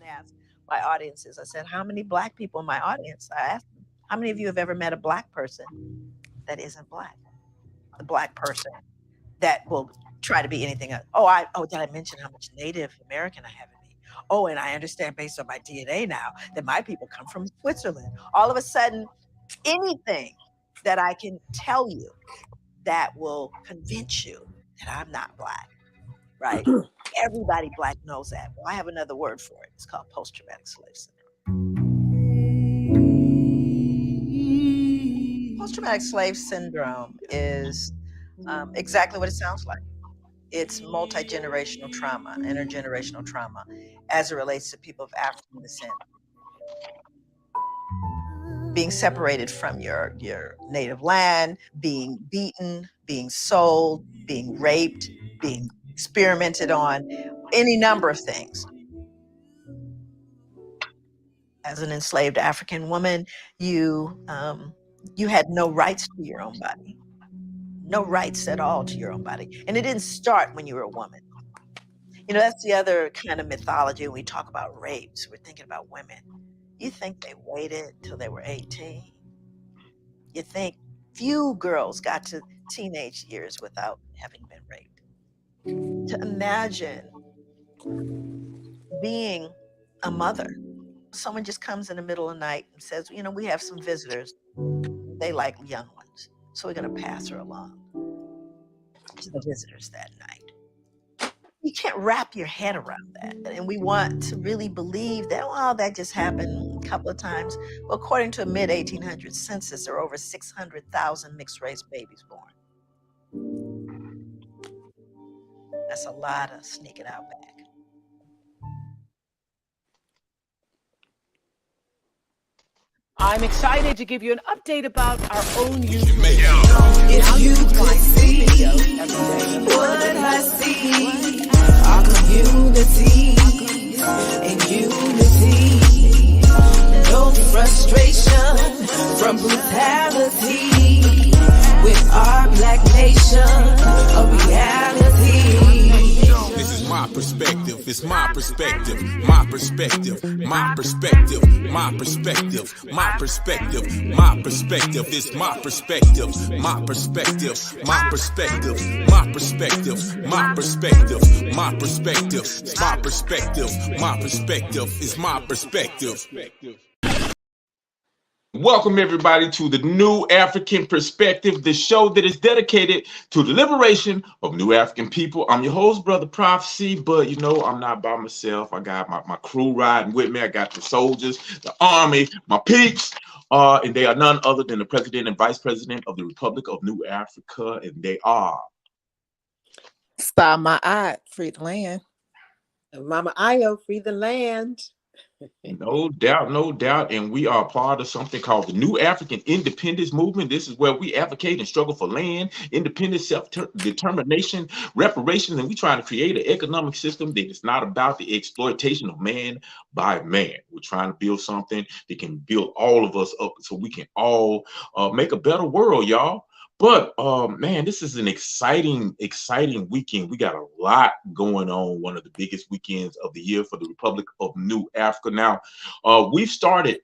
ask my audiences, I said, how many Black people in my audience? I asked them, how many of you have ever met a Black person that isn't Black? A Black person that will try to be anything else. Did I mention how much Native American I have in me? Oh, and I understand based on my DNA now that my people come from Switzerland. All of a sudden, anything that I can tell you that will convince you that I'm not Black, right? Everybody Black knows that. Well, I have another word for it. It's called post-traumatic slave syndrome. Post-traumatic slave syndrome is exactly what it sounds like. It's multi-generational trauma, intergenerational trauma, as it relates to people of African descent. Being separated from your native land, being beaten, being sold, being raped, being experimented on, any number of things. As an enslaved African woman, you had no rights to your own body, no rights at all to your own body. And it didn't start when you were a woman. You know, that's the other kind of mythology when we talk about rapes. We're thinking about women. You think they waited till they were 18? You think few girls got to teenage years without having been raped? To imagine being a mother. Someone just comes in the middle of the night and says, you know, we have some visitors. They like young ones. So we're going to pass her along to the visitors that night. You can't wrap your head around that. And we want to really believe that, well, that just happened a couple of times. Well, according to a mid-1800s census, there are over 600,000 mixed-race babies born. That's a lot of sneaking out back. I'm excited to give you an update about our own youth. If you could see what I see, our community and unity, no frustration from brutality, with our Black nation, a reality. This is my perspective, it's my perspective, my perspective, my perspective, my perspective, my perspective, my perspective, it's my perspective, my perspective, my perspective, my perspective, my perspective, my perspective, my perspective, my perspective, it's my perspective. Welcome everybody to the New African Perspective, the show that is dedicated to the liberation of new African people. I'm your host, Brother Prophecy, but you know, I'm not by myself. I got my crew riding with me. I got the soldiers, the army, my peeps, and they are none other than the President and Vice President of the Republic of New Africa, and they are Star My Eye, free the land. And Mama Ayo, free the land. No doubt, no doubt. And we are part of something called the New African Independence Movement. This is where we advocate and struggle for land, independence, self-determination, reparations, and we're trying to create an economic system that is not about the exploitation of man by man. We're trying to build something that can build all of us up so we can all make a better world, y'all. But man, this is an exciting weekend. We got a lot going on. One of the biggest weekends of the year for the Republic of New Africa. Now, we've started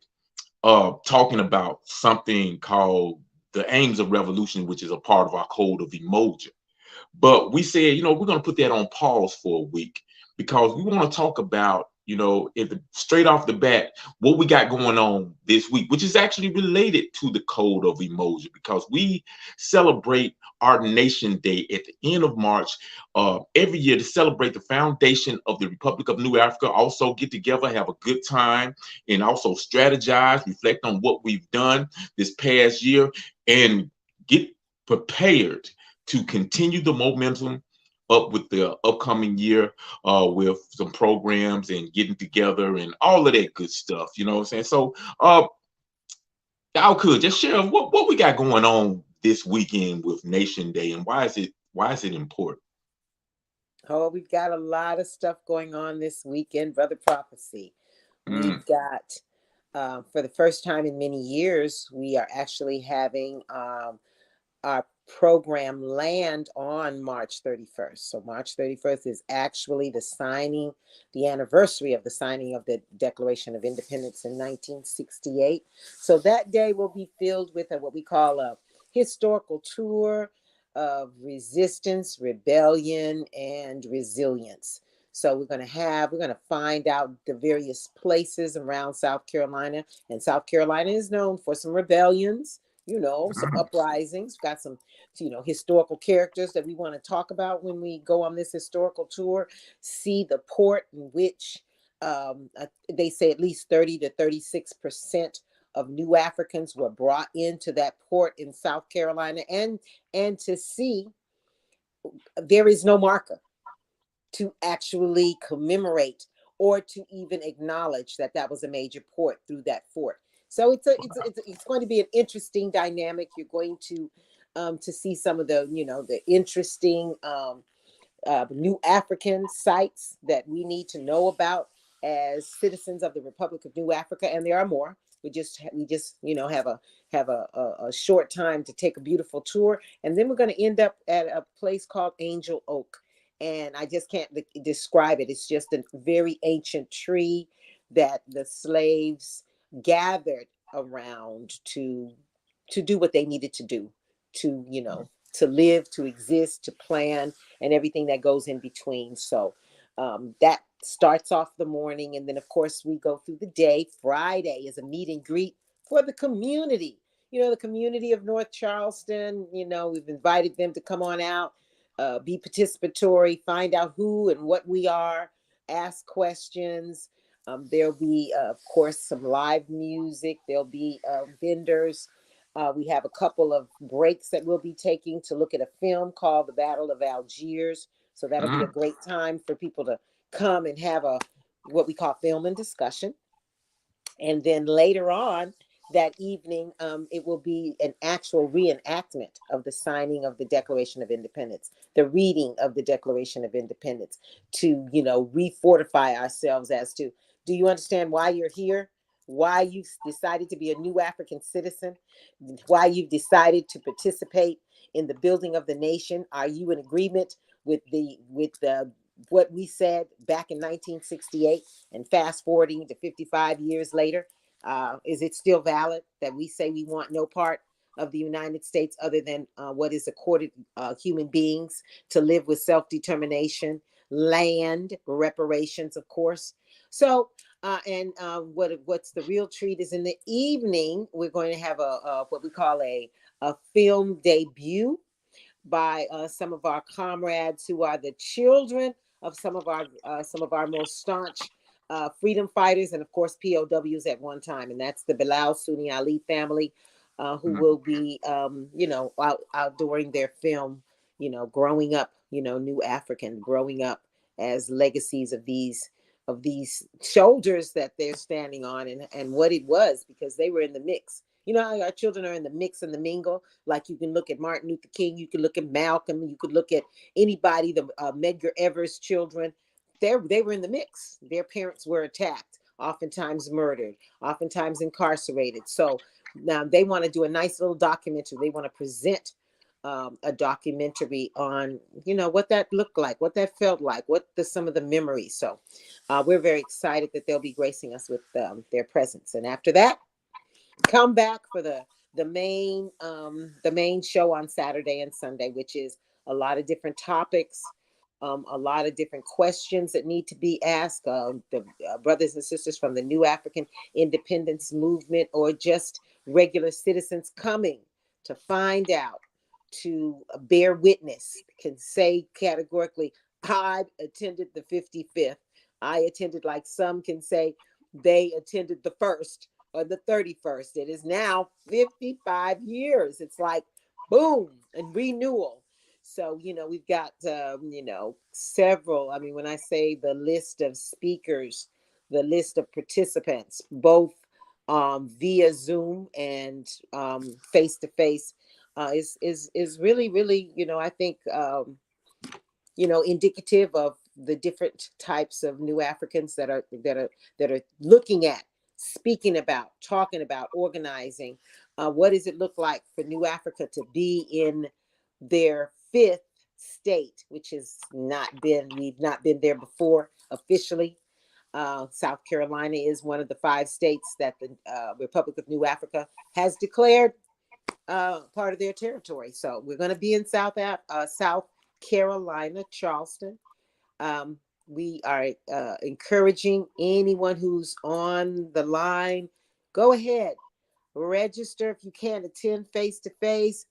talking about something called the Aims of Revolution, which is a part of our code of emoji. But we said, you know, we're going to put that on pause for a week because we want to talk about, you know, straight off the bat, what we got going on this week, which is actually related to the code of emoji, because we celebrate our Nation Day at the end of March every year to celebrate the foundation of the Republic of New Africa. Also get together, have a good time, and also strategize, reflect on what we've done this past year, and get prepared to continue the momentum up with the upcoming year with some programs and getting together and all of that good stuff, you know what I'm saying? So y'all could just share what we got going on this weekend with Nation Day, and why is it important? Oh, we've got a lot of stuff going on this weekend, Brother Prophecy. We've got, for the first time in many years, we are actually having our program land on March 31st. So March 31st is actually the anniversary of the signing of the Declaration of Independence in 1968. So that day will be filled with what we call a historical tour of resistance, rebellion, and resilience. So we're going to find out the various places around South Carolina. And South Carolina is known for some rebellions, some uprisings. We've got some, historical characters that we want to talk about when we go on this historical tour. See the port in which they say at least 30 to 36% of new Africans were brought into that port in South Carolina, and to see there is no marker to actually commemorate or to even acknowledge that that was a major port through that fort. So it's going to be an interesting dynamic. You're going to see some of the interesting new African sites that we need to know about as citizens of the Republic of New Africa, and there are more. We just have a short time to take a beautiful tour, and then we're going to end up at a place called Angel Oak, and I just can't describe it. It's just a very ancient tree that the slaves gathered around to do what they needed to do, to live, to exist, to plan, and everything that goes in between. So that starts off the morning. And then, of course, we go through the day. Friday is a meet and greet for the community. The community of North Charleston. We've invited them to come on out, be participatory, find out who and what we are, ask questions. There'll be, of course, some live music. There'll be vendors. We have a couple of breaks that we'll be taking to look at a film called The Battle of Algiers. So that'll be a great time for people to come and have what we call film and discussion. And then later on that evening, it will be an actual reenactment of the signing of the Declaration of Independence, the reading of the Declaration of Independence, to, refortify ourselves as to, do you understand why you're here? Why you decided to be a new African citizen? Why you've decided to participate in the building of the nation? Are you in agreement with what we said back in 1968, and fast forwarding to 55 years later? Is it still valid that we say we want no part of the United States other than what is accorded human beings to live with self-determination, land, reparations, of course? So, what's the real treat is in the evening, we're going to have what we call a film debut by some of our comrades who are the children of some of our most staunch freedom fighters, and of course POWs at one time, and that's the Bilal Sunni Ali family, who will be outdoing their film, growing up, new African, growing up as legacies of these shoulders that they're standing on, and what it was, because they were in the mix. How our children are in the mix and the mingle. Like, you can look at Martin Luther King, you can look at Malcolm, you could look at anybody, the Medgar Evers children. They were in the mix. Their parents were attacked, oftentimes murdered, oftentimes incarcerated. So now they want to do a nice little documentary. They want to present a documentary on, what that looked like, what that felt like, some of the memories. So we're very excited that they'll be gracing us with their presence. And after that, come back for the main show on Saturday and Sunday, which is a lot of different topics, a lot of different questions that need to be asked. The brothers and sisters from the New African Independence Movement, or just regular citizens coming to find out, to bear witness, can say categorically, I attended the 55th. I attended, like some can say, they attended the first or the 31st. It is now 55 years. It's like, boom, and renewal. So, we've got, several. I mean, when I say the list of speakers, the list of participants, both via Zoom and face to face, is really, really, I think, indicative of the different types of new Africans that are looking at, speaking about, talking about, organizing. What does it look like for New Africa to be in their fifth state, which has we've not been there before officially. South Carolina is one of the 5 states that the Republic of New Africa has declared part of their territory. So we're going to be in South Carolina, Charleston. We are encouraging anyone who's on the line, go ahead, register if you can, attend face to face,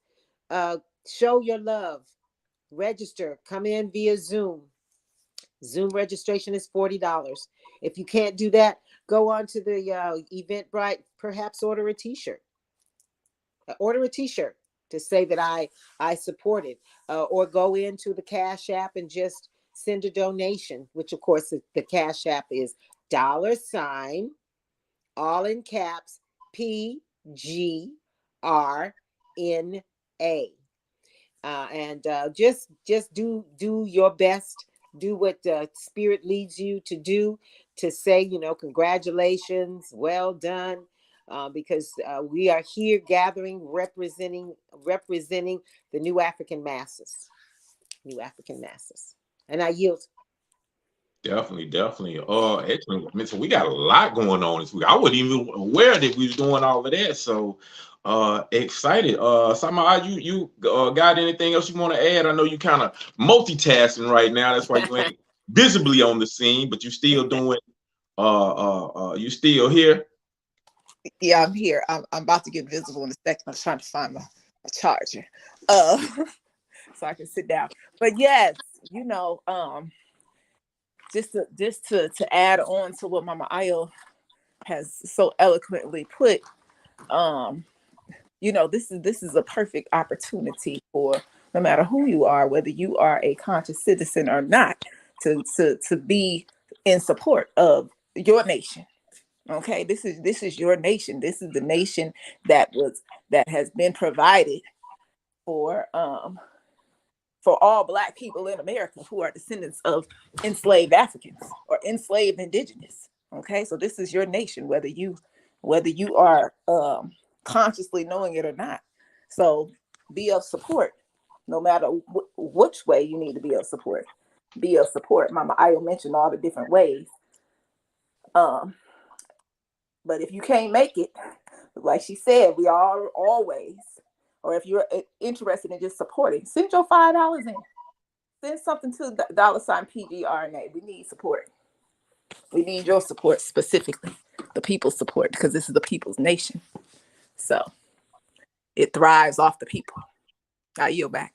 show your love, register, come in via Zoom. Zoom registration is $40. If you can't do that, go on to the Eventbrite, perhaps order a t-shirt. Order a t-shirt to say that I supported, or go into the Cash App and just send a donation, which of course the Cash App is $, all in caps, PGRNA. And just do your best, do what the Spirit leads you to do, to say, congratulations, well done. Because we are here gathering, representing the New African masses. And I yield. Definitely. Excellent. So we got a lot going on this week. I wasn't even aware that we was doing all of that. So excited. Sama, you got anything else you want to add? I know you kind of multitasking right now. That's why you ain't visibly on the scene, but you still doing you still here? Yeah, I'm here. I'm about to get visible in a second. I'm trying to find my charger, so I can sit down. But yes, just to add on to what Mama Ayo has so eloquently put, this is a perfect opportunity for, no matter who you are, whether you are a conscious citizen or not, to be in support of your nation. Okay, this is your nation. This is the nation that has been provided for all Black people in America who are descendants of enslaved Africans or enslaved indigenous. Okay, so this is your nation, whether you are consciously knowing it or not. So be of support, no matter which way you need to be of support. Be of support. Mama Ayo mentioned all the different ways. But if you can't make it, like she said, we are always, or if you're interested in just supporting, send your $5 in. Send something to the $PGRNA. We need support. We need your support, specifically the people's support, because this is the people's nation. So it thrives off the people. I yield back.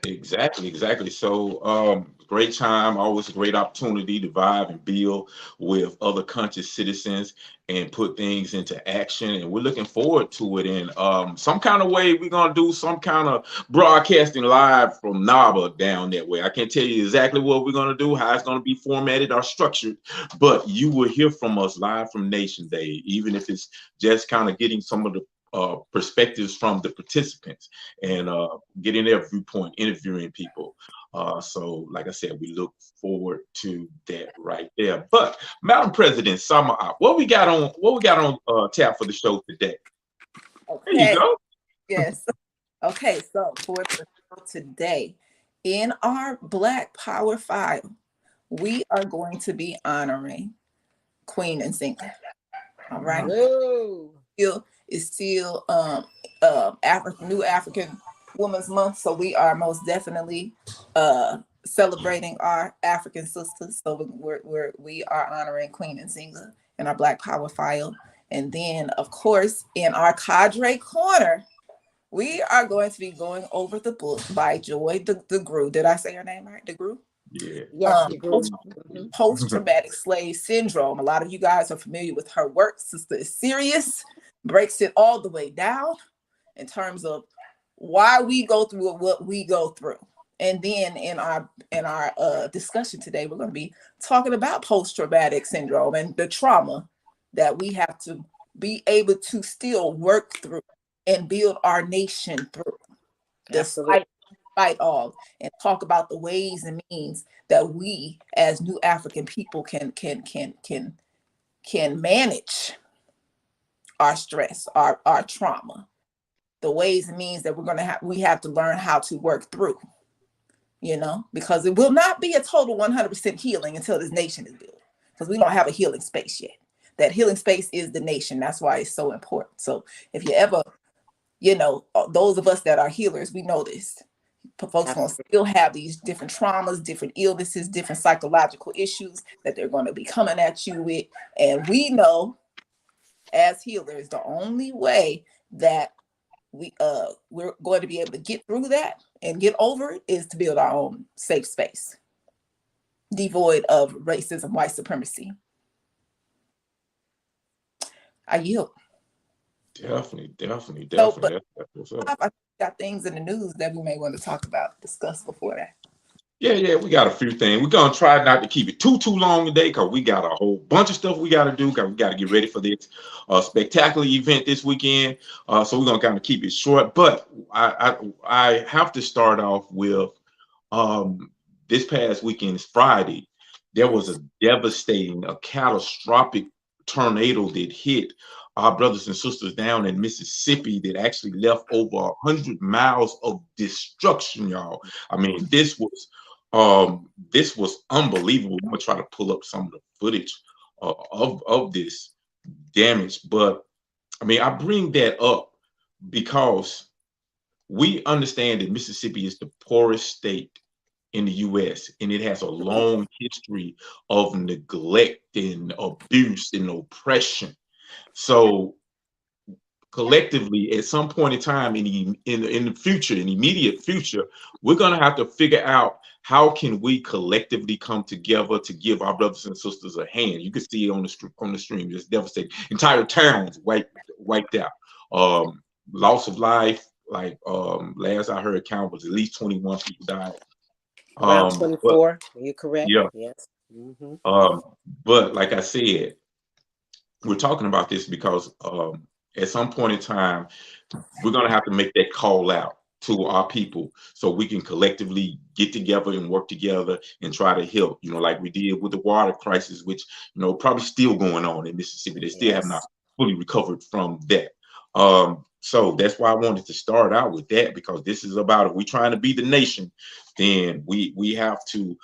Exactly. So, great time, always a great opportunity to vibe and build with other conscious citizens and put things into action. And we're looking forward to it in some kind of way. We're gonna do some kind of broadcasting live from NABA down that way. I can't tell you exactly what we're gonna do, how it's gonna be formatted or structured, but you will hear from us live from Nation Day, even if it's just kind of getting some of the perspectives from the participants and getting their viewpoint, interviewing people. So like I said, we look forward to that right there. But Madam President Sama, what we got on tap for the show today? Okay. There you go. Yes. Okay, so for the show today, in our Black Power file, we are going to be honoring Queen and Singer. All right. Whoa. It's still New African Women's Month, so we are most definitely celebrating our African sisters. So we are honoring Queen and Singer in our Black Power file, and then of course in our Cadre Corner, we are going to be going over the book by Joy DeGruy. Did I say her name right? DeGruy? Yeah. Yes. Post-traumatic slave syndrome. A lot of you guys are familiar with her work. Sister is serious, breaks it all the way down in terms of why we go through what we go through. And then in our discussion today, we're going to be talking about post-traumatic syndrome and the trauma that we have to be able to still work through and build our nation through, despite all, and talk about the ways and means that we as New African people can manage our stress, our trauma, the ways and means that we have to learn how to work through, because it will not be a total 100% healing until this nation is built, because we don't have a healing space yet. That healing space is the nation. That's why it's so important. So if you ever, those of us that are healers, we know this. Folks going to still have these different traumas, different illnesses, different psychological issues that they're going to be coming at you with. And we know as healers, the only way that we're going to be able to get through that and get over it is to build our own safe space, devoid of racism, white supremacy. I yield. Definitely. So, but I got things in the news that we may want to talk about, discuss before that. Yeah, we got a few things. We're gonna try not to keep it too long today, because we got a whole bunch of stuff we got to do. We got to get ready for this spectacular event this weekend. So we're gonna kind of keep it short. But I have to start off with this past weekend's Friday. There was a devastating, a catastrophic tornado that hit our brothers and sisters down in Mississippi that actually left over 100 miles of destruction, y'all. I mean, this was unbelievable. I'm gonna try to pull up some of the footage of this damage. But I mean, I bring that up because we understand that Mississippi is the poorest state in the U.S., and it has a long history of neglect and abuse and oppression. So collectively, at some point in time in the future, in the immediate future, we're going to have to figure out how can we collectively come together to give our brothers and sisters a hand. You can see it on the stream. It's devastating. Entire towns wiped out. Loss of life. Like last I heard, count was at least 21 people died. Around 24. Are you correct? Yeah. Yes. Mm-hmm. But like I said, we're talking about this because at some point in time, we're going to have to make that call out to our people so we can collectively get together and work together and try to help, like we did with the water crisis, which, probably still going on in Mississippi. They still have not fully recovered from that. So that's why I wanted to start out with that, because this is about, if we're trying to be the nation, then we have to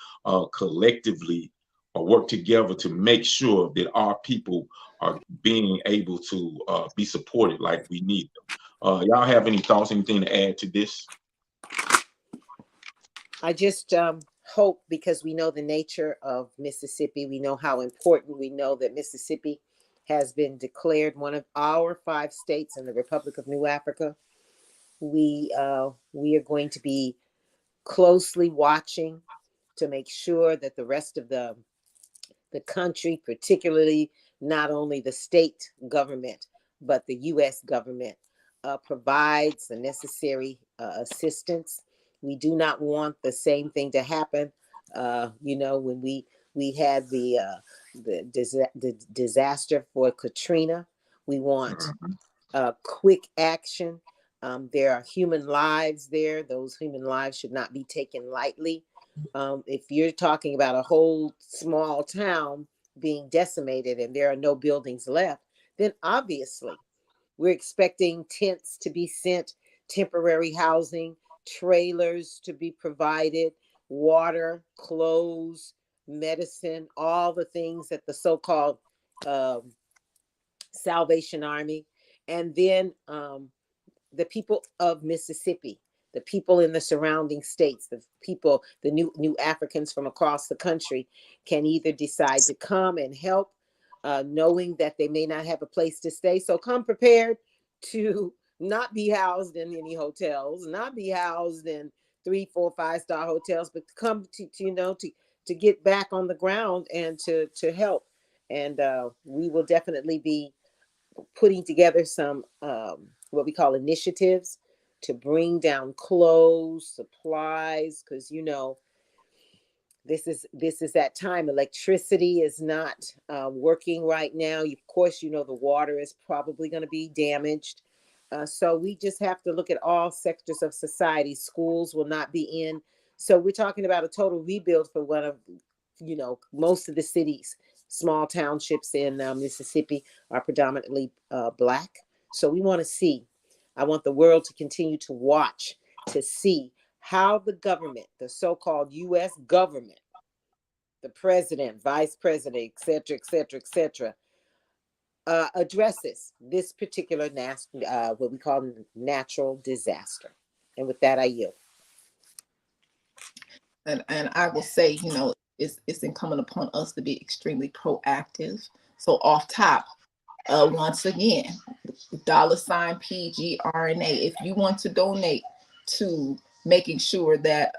collectively work together to make sure that our people are being able to be supported like we need them. Y'all have any thoughts, anything to add to this? I just hope, because we know the nature of Mississippi, we know how important, we know that Mississippi has been declared one of our 5 states in the Republic of New Africa. We are going to be closely watching to make sure that the rest of the country, particularly not only the state government, but the U.S. government, provides the necessary assistance. We do not want the same thing to happen. When we had the disaster for Katrina, we want quick action. There are human lives there. Those human lives should not be taken lightly. If you're talking about a whole small town being decimated and there are no buildings left, then obviously we're expecting tents to be sent, temporary housing, trailers to be provided, water, clothes, medicine, all the things that the so-called Salvation Army, and then the people of Mississippi, the people in the surrounding states, the people, the new Africans from across the country can either decide to come and help, knowing that they may not have a place to stay. So come prepared to not be housed in any hotels, not be housed in 3, 4, 5-star hotels, but to come to get back on the ground and to help. And we will definitely be putting together some what we call initiatives to bring down clothes, supplies, because this is that time. Electricity is not working right now. Of course, the water is probably going to be damaged. So we just have to look at all sectors of society. Schools will not be in. So we're talking about a total rebuild for one of, most of the cities. Small townships in Mississippi are predominantly Black. So we want to see I want the world to continue to watch to see how the government, the so-called U.S. government, the president, vice president, et cetera, et cetera, et cetera, addresses this particular what we call natural disaster. And with that, I yield. And I will say, you know, it's incumbent upon us to be extremely proactive. So off top, once again, $PGRNA. If you want to donate to making sure that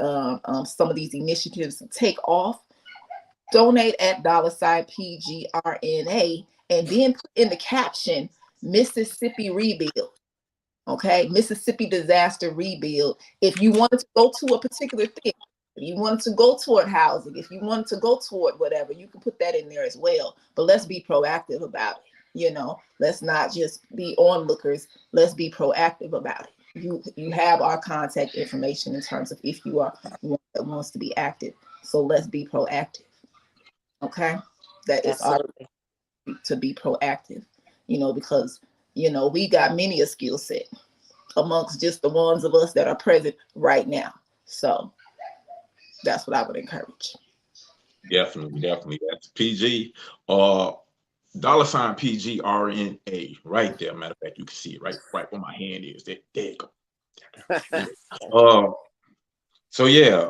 some of these initiatives take off, donate at $PGRNA, and then put in the caption Mississippi Rebuild. Okay, Mississippi Disaster Rebuild. If you wanted to go to a particular thing, if you wanted to go toward housing, if you wanted to go toward whatever, you can put that in there as well. But let's be proactive about it. You know, let's not just be onlookers. Let's be proactive about it. You have our contact information in terms of if you are one that wants to be active. So let's be proactive. Okay, that is our to be proactive. You know, because you know we got many a skill set amongst just the ones of us that are present right now. So that's what I would encourage. Definitely. That's PG. $PGRNA right there. Matter of fact, you can see it right where my hand is. There you go. So yeah,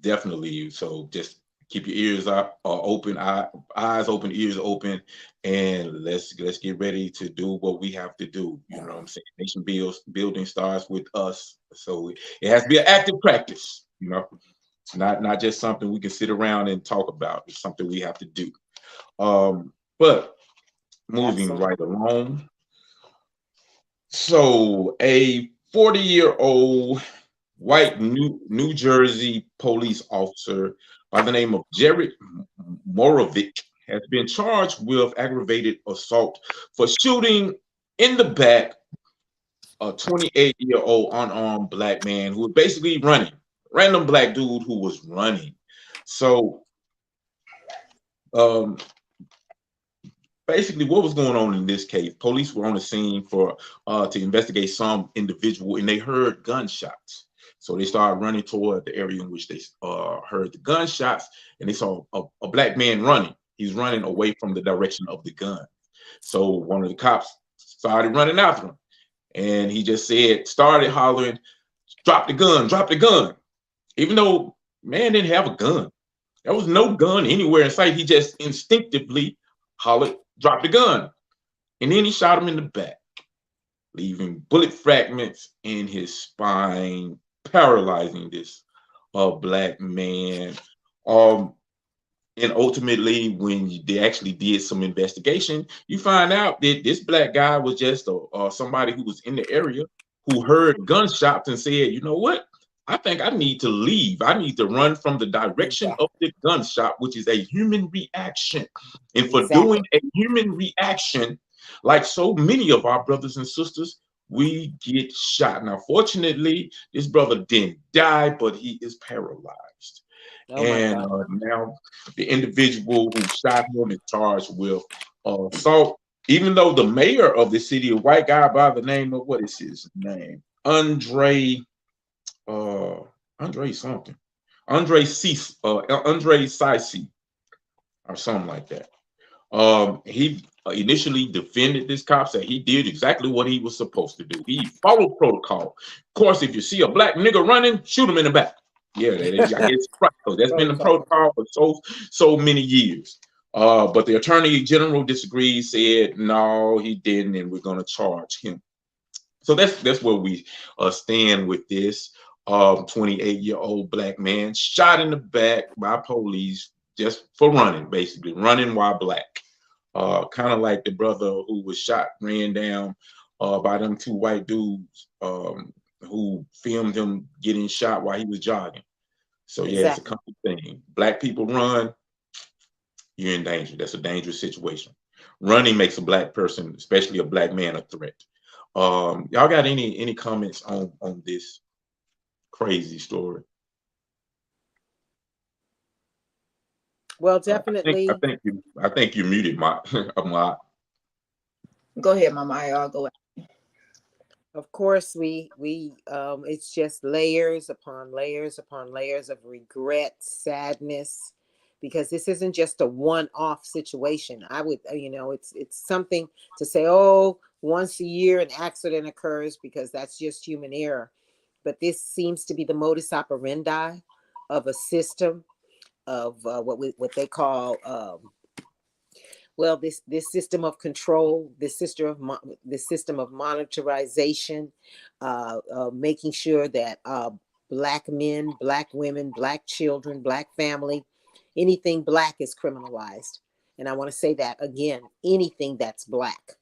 definitely. So just keep your ears open, eyes open, ears open, and let's get ready to do what we have to do. You know what I'm saying? Nation building starts with us. So it has to be an active practice. You know, it's not just something we can sit around and talk about. It's something we have to do. But moving right along. So a 40-year-old white New Jersey police officer by the name of Jared Morovic has been charged with aggravated assault for shooting in the back a 28-year-old unarmed black man who was basically running. Random black dude who was running. So basically what was going on in this case, police were on the scene to investigate some individual, and they heard gunshots. So they started running toward the area in which they heard the gunshots, and they saw a black man running. He's running away from the direction of the gun. So one of the cops started running after him, and he just started hollering, drop the gun, drop the gun. Even though man didn't have a gun. There was no gun anywhere in sight. He just instinctively hollered, drop the gun. And then he shot him in the back, leaving bullet fragments in his spine, paralyzing this black man. And ultimately, when they actually did some investigation, you find out that this black guy was just somebody who was in the area who heard gunshots and said, you know what? I think I need to leave. I need to run from the direction of the gunshot, which is a human reaction. And for doing a human reaction, like so many of our brothers and sisters, we get shot. Now, fortunately, this brother didn't die, but he is paralyzed. And now the individual who shot him is charged with assault, even though the mayor of the city, a white guy by the name of, what is his name? Andre something. Andre Sisi or something like that. He initially defended this cop, said he did exactly what he was supposed to do. He followed protocol. Of course, if you see a black nigga running, shoot him in the back. Yeah, I guess right. That's been the protocol for so many years. But the attorney general disagreed, said no, he didn't, and we're going to charge him. So that's where we stand with this. 28-year-old black man shot in the back by police just for running, basically running while black. Kind of like the brother who was shot, ran down by them two white dudes who filmed him getting shot while he was jogging. So yeah, it's a common thing. Black people run, you're in danger. That's a dangerous situation. Running makes a black person, especially a black man, a threat. Y'all got any comments on this crazy story? Well, definitely. I think you muted my. Go ahead, Mama. I'll go. Of course, it's just layers upon layers upon layers of regret, sadness, because this isn't just a one-off situation. I would, it's something to say, oh, once a year an accident occurs, because that's just human error. But this seems to be the modus operandi of a system of what they call this system of control, this system of monitorization, making sure that Black men, Black women, Black children, Black family, anything Black is criminalized. And I want to say that again: anything that's Black,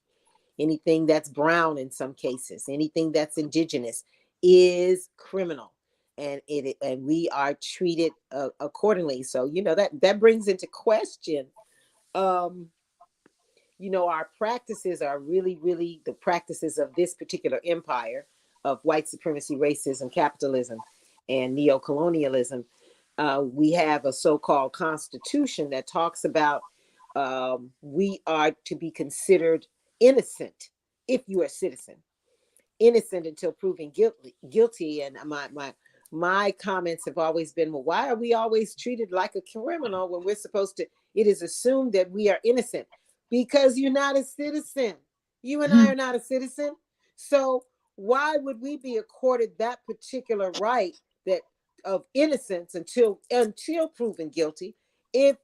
anything that's brown, in some cases, anything that's indigenous is criminal. And we are treated accordingly. So that brings into question, our practices are really, really the practices of this particular empire of white supremacy, racism, capitalism, and neocolonialism. We have a so-called constitution that talks about we are to be considered innocent if you are a citizen, innocent until proven guilty. And my comments have always been, well, why are we always treated like a criminal when we're supposed to? It is assumed that we are innocent because you're not a citizen. You and I are not a citizen. So why would we be accorded that particular right that of innocence until proven guilty if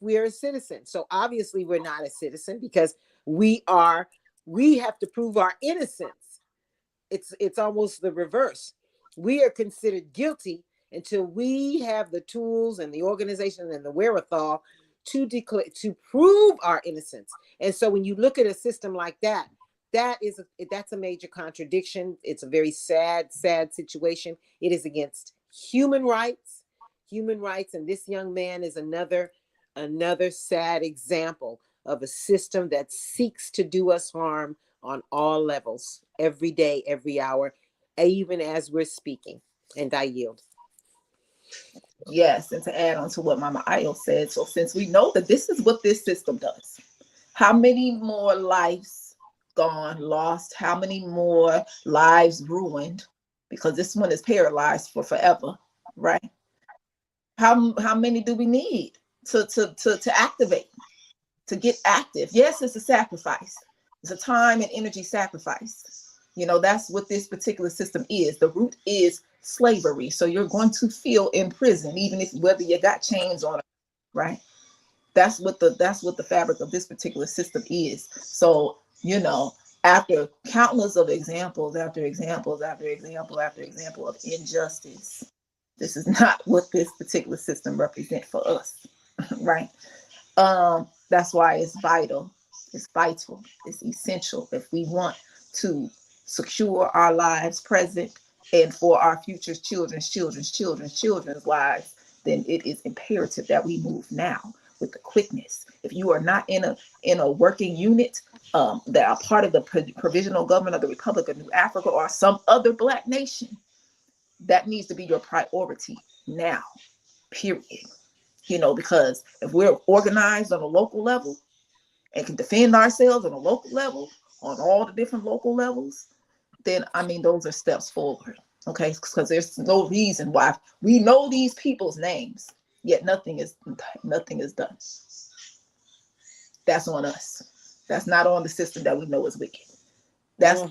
we're a citizen? So obviously we're not a citizen because we have to prove our innocence. It's almost the reverse. We are considered guilty until we have the tools and the organization and the wherewithal to prove our innocence. And so when you look at a system like that, that's a major contradiction. It's a very sad situation. It is against human rights. And this young man is another sad example of a system that seeks to do us harm on all levels, every day, every hour, even as we're speaking. And I yield. Yes, and to add on to what Mama Ayo said, so since we know that this is what this system does, how many more lives gone, lost, how many more lives ruined, because this one is paralyzed for forever, right? How many do we need to activate, to get active? Yes, it's a sacrifice. It's a time and energy sacrifice. That's what this particular system is. The root is slavery. So you're going to feel in prison, even whether you got chains on, right? That's what the fabric of this particular system is. So, after countless of examples, after example, after example, after example of injustice, this is not what this particular system represents for us, right? That's why it's vital. It's vital. It's essential if we want to secure our lives present and for our future children's lives. Then it is imperative that we move now with the quickness. If you are not in a working unit that are part of the provisional government of the Republic of New Africa or some other Black nation, that needs to be your priority now, period. Because if we're organized on a local level and can defend ourselves on a local level, on all the different local levels, then those are steps forward. Okay, because there's no reason why we know these people's names, yet nothing is done. That's on us. That's not on the system that we know is wicked. That's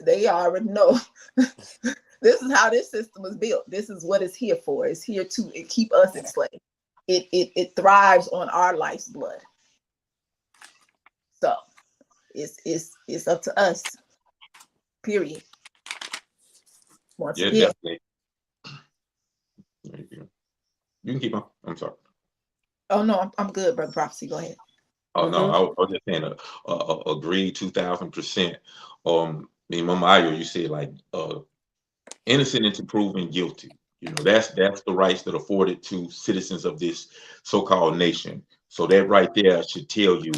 they already know. This is how this system is built. This is what it's here for. It's here to keep us enslaved. It thrives on our life's blood. So it's up to us. Period. Once again. Definitely. You can keep on. I'm sorry. Oh no, I'm good, Brother Prophecy. Go ahead. Oh no, I was just saying agree 2000%. Mama Ayo, you said like innocent until proven guilty. That's the rights that are afforded to citizens of this so-called nation. So that right there should tell you,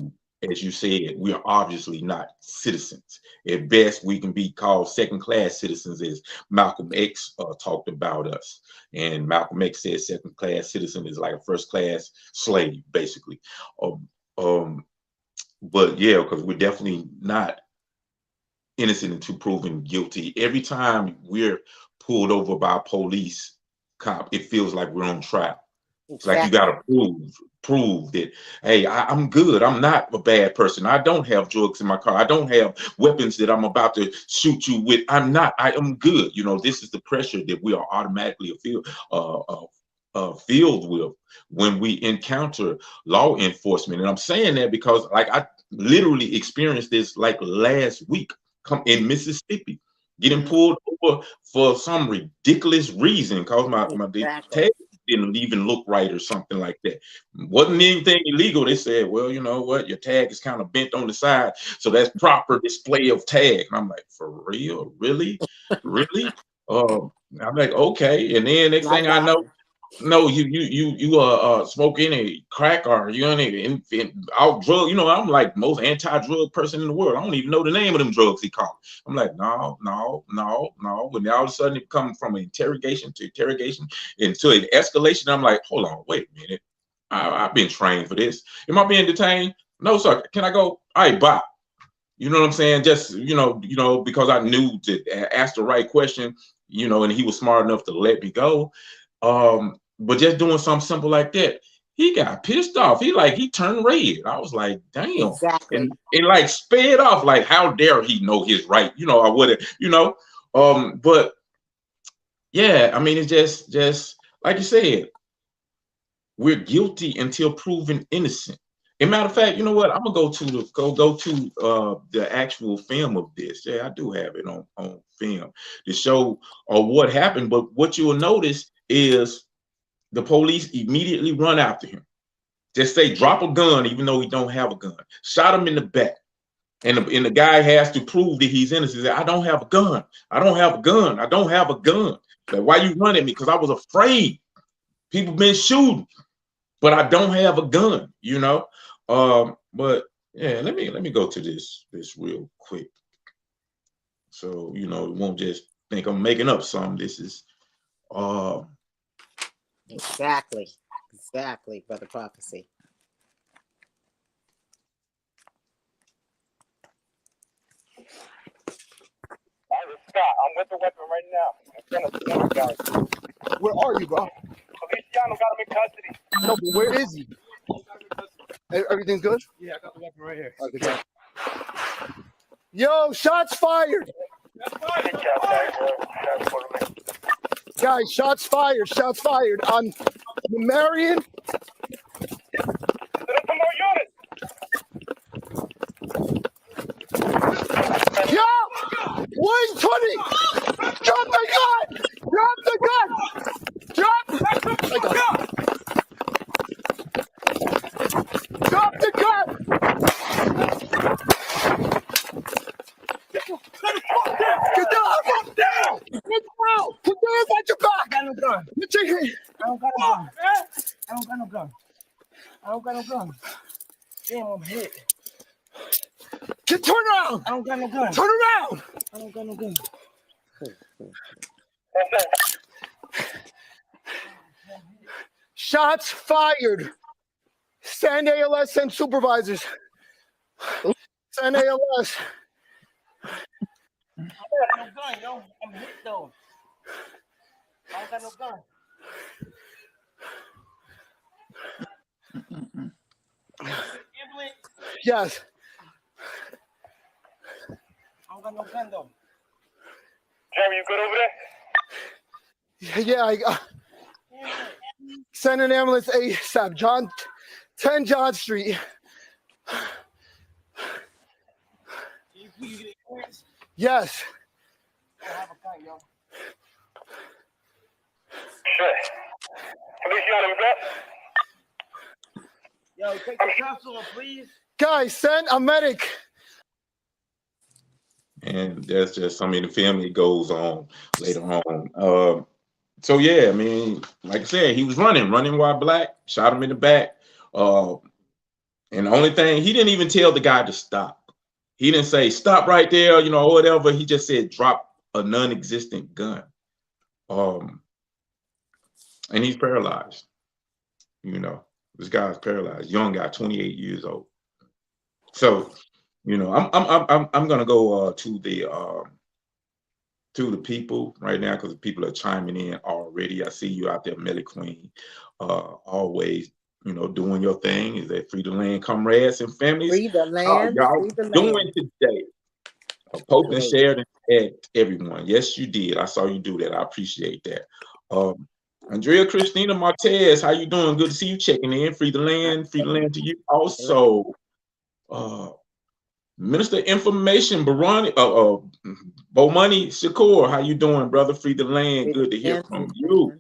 as you said, we are obviously not citizens. At best, we can be called second-class citizens, as Malcolm X talked about us. And Malcolm X said second-class citizen is like a first-class slave, basically. But yeah, because we're definitely not innocent until proven guilty. Every time we're pulled over by a police cop, it feels like we're on trial. It's like you Exactly. got to prove that, hey, I'm good. I'm not a bad person. I don't have drugs in my car. I don't have weapons that I'm about to shoot you with. I'm not. I am good. You know, this is the pressure that we are automatically filled with when we encounter law enforcement. And I'm saying that because, like, I literally experienced this like last week in Mississippi, getting pulled over for some ridiculous reason because my Exactly. tag didn't even look right or something like that. Wasn't anything illegal. They said, well, you know what, your tag is kind of bent on the side, so that's proper display of tag. And I'm like, for real? Really? Really? I'm like, okay. And then next thing I know, no, you smoke any crack or you any out drug. You know, I'm like most anti-drug person in the world. I don't even know the name of them drugs he called. I'm like, no. When all of a sudden it comes from interrogation to interrogation into an escalation, I'm like, hold on, wait a minute. I've been trained for this. Am I being detained? No, sir. Can I go? All right, bye. You know what I'm saying? Just because I knew to ask the right question, and he was smart enough to let me go. But just doing something simple like that, he got pissed off. He turned red. I was like, damn. Exactly. And it like sped off. Like, how dare he know his right? I would have, but yeah, I mean, it's just like you said, we're guilty until proven innocent. As a matter of fact, you know what? I'm gonna go to the actual film of this. Yeah, I do have it on film to show what happened. But what you will notice is the police immediately run after him. Just say drop a gun, even though he don't have a gun. Shot him in the back, and the guy has to prove that he's innocent. He said, I don't have a gun. I don't have a gun. I don't have a gun. Like, why you running me? Because I was afraid. People been shooting, but I don't have a gun. But yeah, let me go to this real quick, so you won't just think I'm making up something. This is Exactly, Brother Prophecy. Scott, I'm with the weapon right now. I'm trying to guys. Where are you, bro? Feliciano got him in custody. No, but where is he? Everything good? Yeah, I got the weapon right here. Okay. Yo, shots fired. Guys, shots fired. Shots fired. On Marion. Some more units. Yo! 120! Drop the gun! Drop the gun! Drop! Drop the gun! Get down! Get down! Get down! Put your hands on your back! I got no gun. Put your hands. I don't got no gun. I don't got no gun. I don't got no gun. Damn, I'm hit. Turn around! I don't got no gun. Turn around! I don't got no gun. Shots fired. Send ALS, send supervisors. Send ALS. I don't got no gun, yo. I'm hit though. I don't got no gun. Yes. I don't got no gun though. Jeremy, you good over there? Yeah, I send an ambulance ASAP. 10 John Street. Yes. I don't have a gun, yo. Shit. Feliciano, you back? Yo, take the cops on, please. Guys, send a medic. and that's just, I mean, the film, it goes on later on. So yeah, I mean, like I said, he was running while black, shot him in the back. And the only thing, he didn't even tell the guy to stop. He didn't say stop right there, you know, or whatever. He just said drop a non-existent gun. And he's paralyzed. You know, this guy's paralyzed. Young guy, 28 years old. So You know, I'm gonna go to the people right now because the people are chiming in already. I see you out there, Melly Queen, always, you know, doing your thing. Is that Free the Land, comrades and families? Free the How land, y'all free the doing land. today? Post and Great. shared and tagged everyone. Yes, you did. I saw you do that. I appreciate that. Andrea Christina Martez, how you doing? Good to see you checking in. Free the land to you. Also, Minister Information, Barani, Bomani Shakur, how you doing, brother? Free the land. Free the Good to hear land, free from the you.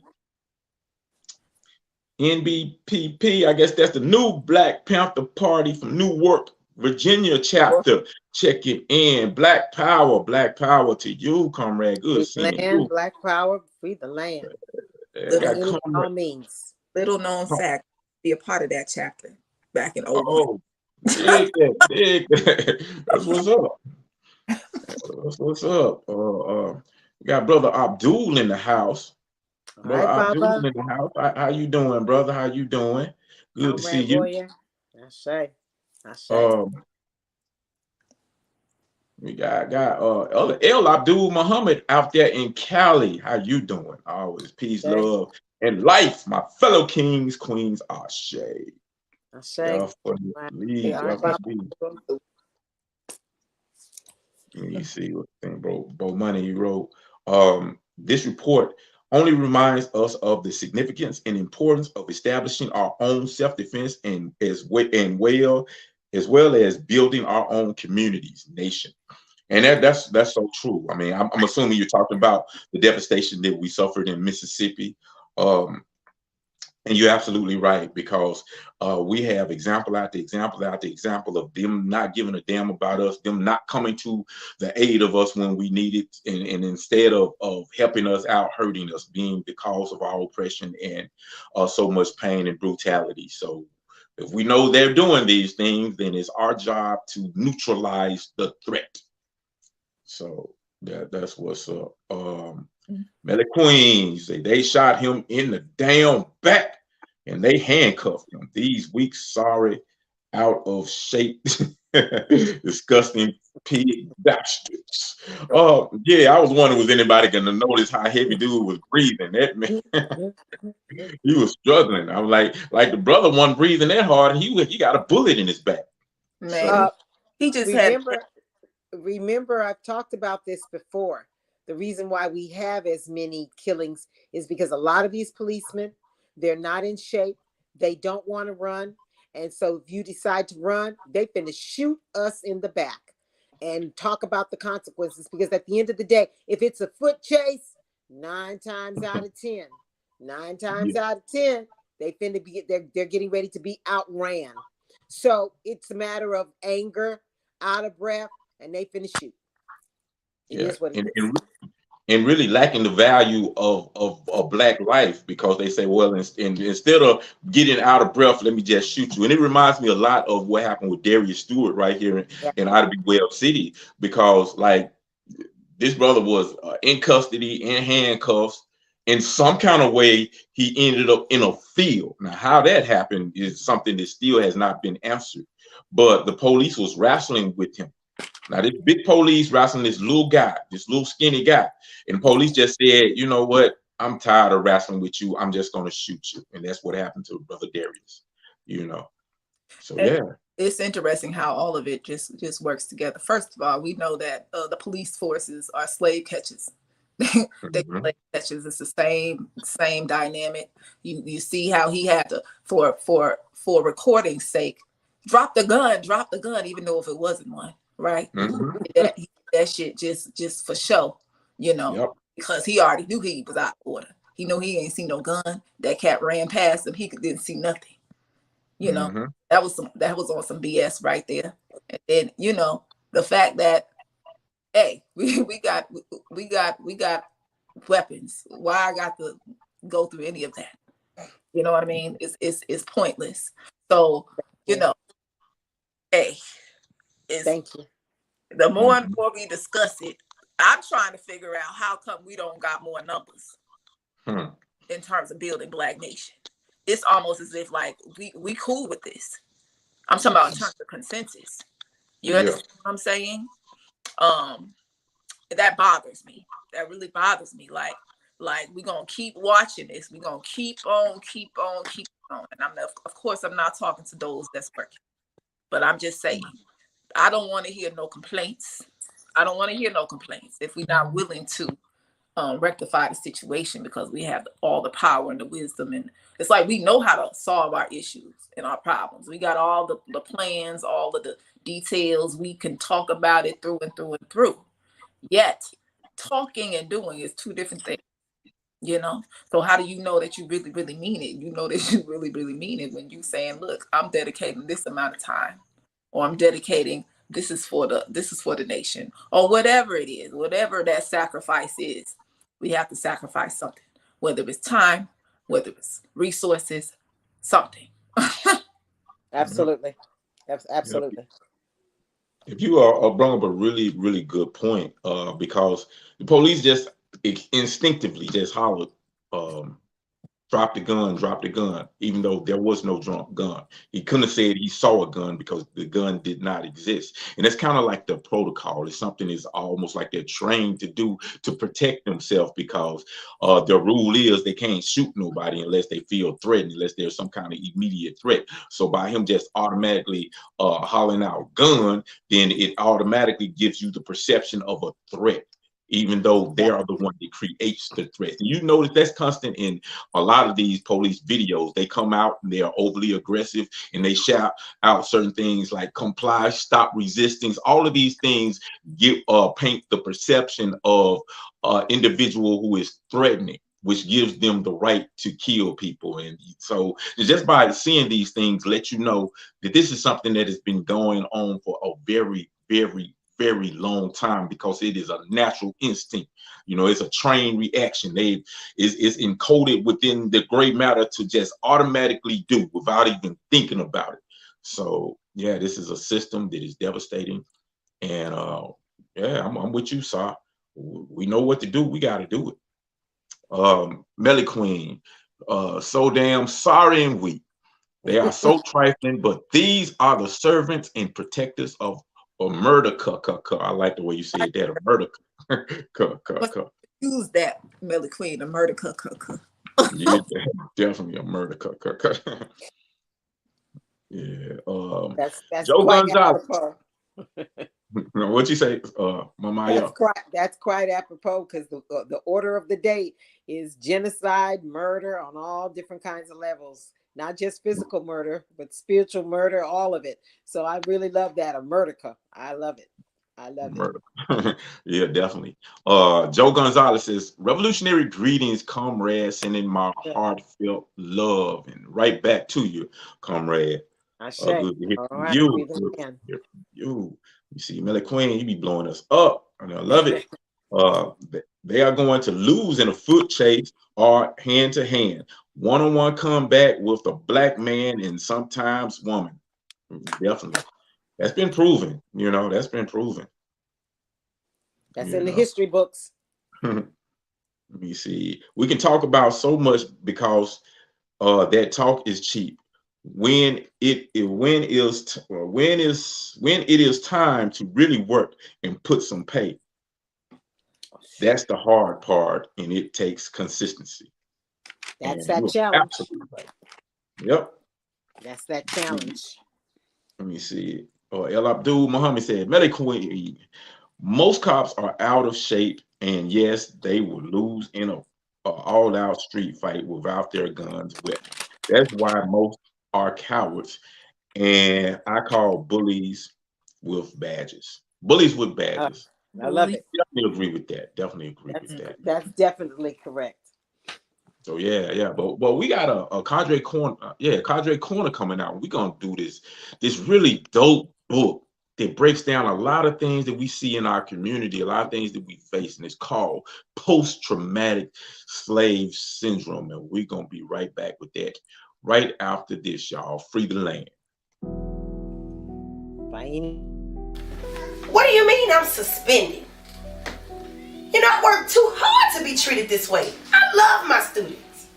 land. NBPP, I guess that's the new Black Panther Party from Newark, Virginia chapter. Checking in. Black Power to you, comrade. Good Free the seeing land, you. Black Power, free the land. I got By all comrade. means. Little known fact, be a part of that chapter back in 01. Oh, dig that. That's what's up. That's what's up. We got brother Abdul in the house. All Brother right, Abdul Baba. in the house. How you doing, brother? How you doing? Good to see Comrade you. warrior. I say. We got El Abdul Muhammad out there in Cali. How you doing? Always peace, Okay. love, and life, my fellow kings, queens. Ashe. I say. Y'all for the lead. All Y'all right, for Baba. the lead. Let me see what thing, Bo Money wrote. This report only reminds us of the significance and importance of establishing our own self-defense and as well as building our own communities, nation. And that's so true. I mean, I'm assuming you're talking about the devastation that we suffered in Mississippi. And you're absolutely right, because we have example after example of them not giving a damn about us, them not coming to the aid of us when we need it, and instead of helping us out, hurting us, being the cause of our oppression and so much pain and brutality. So if we know they're doing these things, then it's our job to neutralize the threat. So that's what's up. Melly Queen say they shot him in the damn back and they handcuffed him. These weak, sorry, out of shape, disgusting pig bastards. Yeah, I was wondering, was anybody gonna notice how heavy dude was breathing? That man, he was struggling. I was like the brother wasn't breathing that hard, and he got a bullet in his back. Man, So, he just had. Remember, I've talked about this before. The reason why we have as many killings is because a lot of these policemen, they're not in shape. They don't want to run. And so if you decide to run, they finna shoot us in the back and talk about the consequences. Because at the end of the day, if it's a foot chase, 9 times out of 10, they finna be, they're getting ready to be outran. So it's a matter of anger, out of breath, and they finna shoot. It is what it is. And really lacking the value of Black life, because they say, well, instead of getting out of breath, let me just shoot you. And it reminds me a lot of what happened with Darius Stewart right here in Ida B. Webb City, because like this brother was in custody, in handcuffs. In some kind of way, he ended up in a field. Now, how that happened is something that still has not been answered. But the police was wrestling with him. Now, this big police wrestling this little guy, this little skinny guy. And the police just said, you know what? I'm tired of wrestling with you. I'm just going to shoot you. And that's what happened to Brother Darius, you know. So, yeah. It's interesting how all of it just works together. First of all, we know that the police forces are slave catchers. Slave catchers. It's the same dynamic. You see how he had to, for recording's sake, drop the gun, even though if it wasn't one. Right, that shit just for show, you know, because he already knew he was out of order. He knew he ain't seen no gun. That cat ran past him. He didn't see nothing. You know, that was on some BS right there. And then, you know, the fact that, hey, we got weapons. Why I got to go through any of that? You know what I mean? It's pointless. So, you know, hey. Thank you. The more and more we discuss it, I'm trying to figure out how come we don't got more numbers in terms of building Black nation. It's almost as if like we cool with this. I'm talking about in terms of consensus. You Yeah. understand what I'm saying? That bothers me. That really bothers me. Like we're gonna keep watching this. We're gonna keep on. And of course I'm not talking to those that's working, but I'm just saying, I don't want to hear no complaints. If we're not willing to rectify the situation, because we have all the power and the wisdom, and it's like we know how to solve our issues and our problems. We got all the plans, all of the details. We can talk about it through and through and through. Yet talking and doing is two different things, you know? So how do you know that you really, really mean it? You know that you really, really mean it when you saying, look, I'm dedicating this amount of time, or I'm dedicating this is for the nation, or whatever it is, whatever that sacrifice is. We have to sacrifice something, whether it's time, whether it's resources, something. Absolutely. Absolutely. If you are brought up a really, really good point, because the police just instinctively just hollered, drop the gun, even though there was no gun. He couldn't have said he saw a gun because the gun did not exist. And that's kind of like the protocol. It's something is almost like they're trained to do to protect themselves, because the rule is they can't shoot nobody unless they feel threatened, unless there's some kind of immediate threat. So by him just automatically hollering out gun, then it automatically gives you the perception of a threat, even though they are the one that creates the threat. And you notice that's constant in a lot of these police videos. They come out and they are overly aggressive and they shout out certain things like comply, stop resisting. All of these things paint the perception of individual who is threatening, which gives them the right to kill people. And so just by seeing these things, let you know that this is something that has been going on for a very, very, very long time, because it is a natural instinct. You know, it's a trained reaction. It's encoded within the gray matter to just automatically do without even thinking about it. So yeah, this is a system that is devastating. And yeah, I'm with you, Sir. We know what to do. We got to do it. Melly Queen, so damn sorry and weak. They are so trifling, but these are the servants and protectors of a murder. I like the way you said that. A murder. Use that, Melly Queen, a murder. Yeah, definitely a murder. Yeah. That's Joe quite Gonzalez. apropos. What'd you say, Mama? That's quite apropos, because the order of the day is genocide, murder on all different kinds of levels. Not just physical murder, but spiritual murder, all of it. So I really love that, a murdica. I love it. Murder. Yeah, definitely. Joe Gonzalez says, revolutionary greetings, comrade, sending my heartfelt love, and right back to you, comrade. Good to hear from you. Good to hear from you. You see, Melly Queen, you be blowing us up, and I love it. They are going to lose in a foot chase or hand to hand. One-on-one combat with a black man and sometimes woman. Definitely. That's been proven. You know, that's been proven. That's in the history books. Let me see. We can talk about so much because that talk is cheap. When it is time to really work and put some pay, that's the hard part, and it takes consistency. That's that challenge. Right. Yep. That's that challenge. Let me see. El Abdul Muhammad said, Melly Queen, most cops are out of shape, and yes, they will lose in a all-out street fight without their guns weapons. That's why most are cowards, and I call bullies with badges. Bullies with badges. I love it. Definitely agree with that. With that. That's definitely correct. So yeah, but we got a Cadre Corner, Cadre Corner coming out. We're gonna do this really dope book that breaks down a lot of things that we see in our community, a lot of things that we face, and it's called Post-Traumatic Slave Syndrome. And we're gonna be right back with that right after this, y'all. Free the land. Fine. What do you mean I'm suspended? You know, I work too hard to be treated this way. I love my students.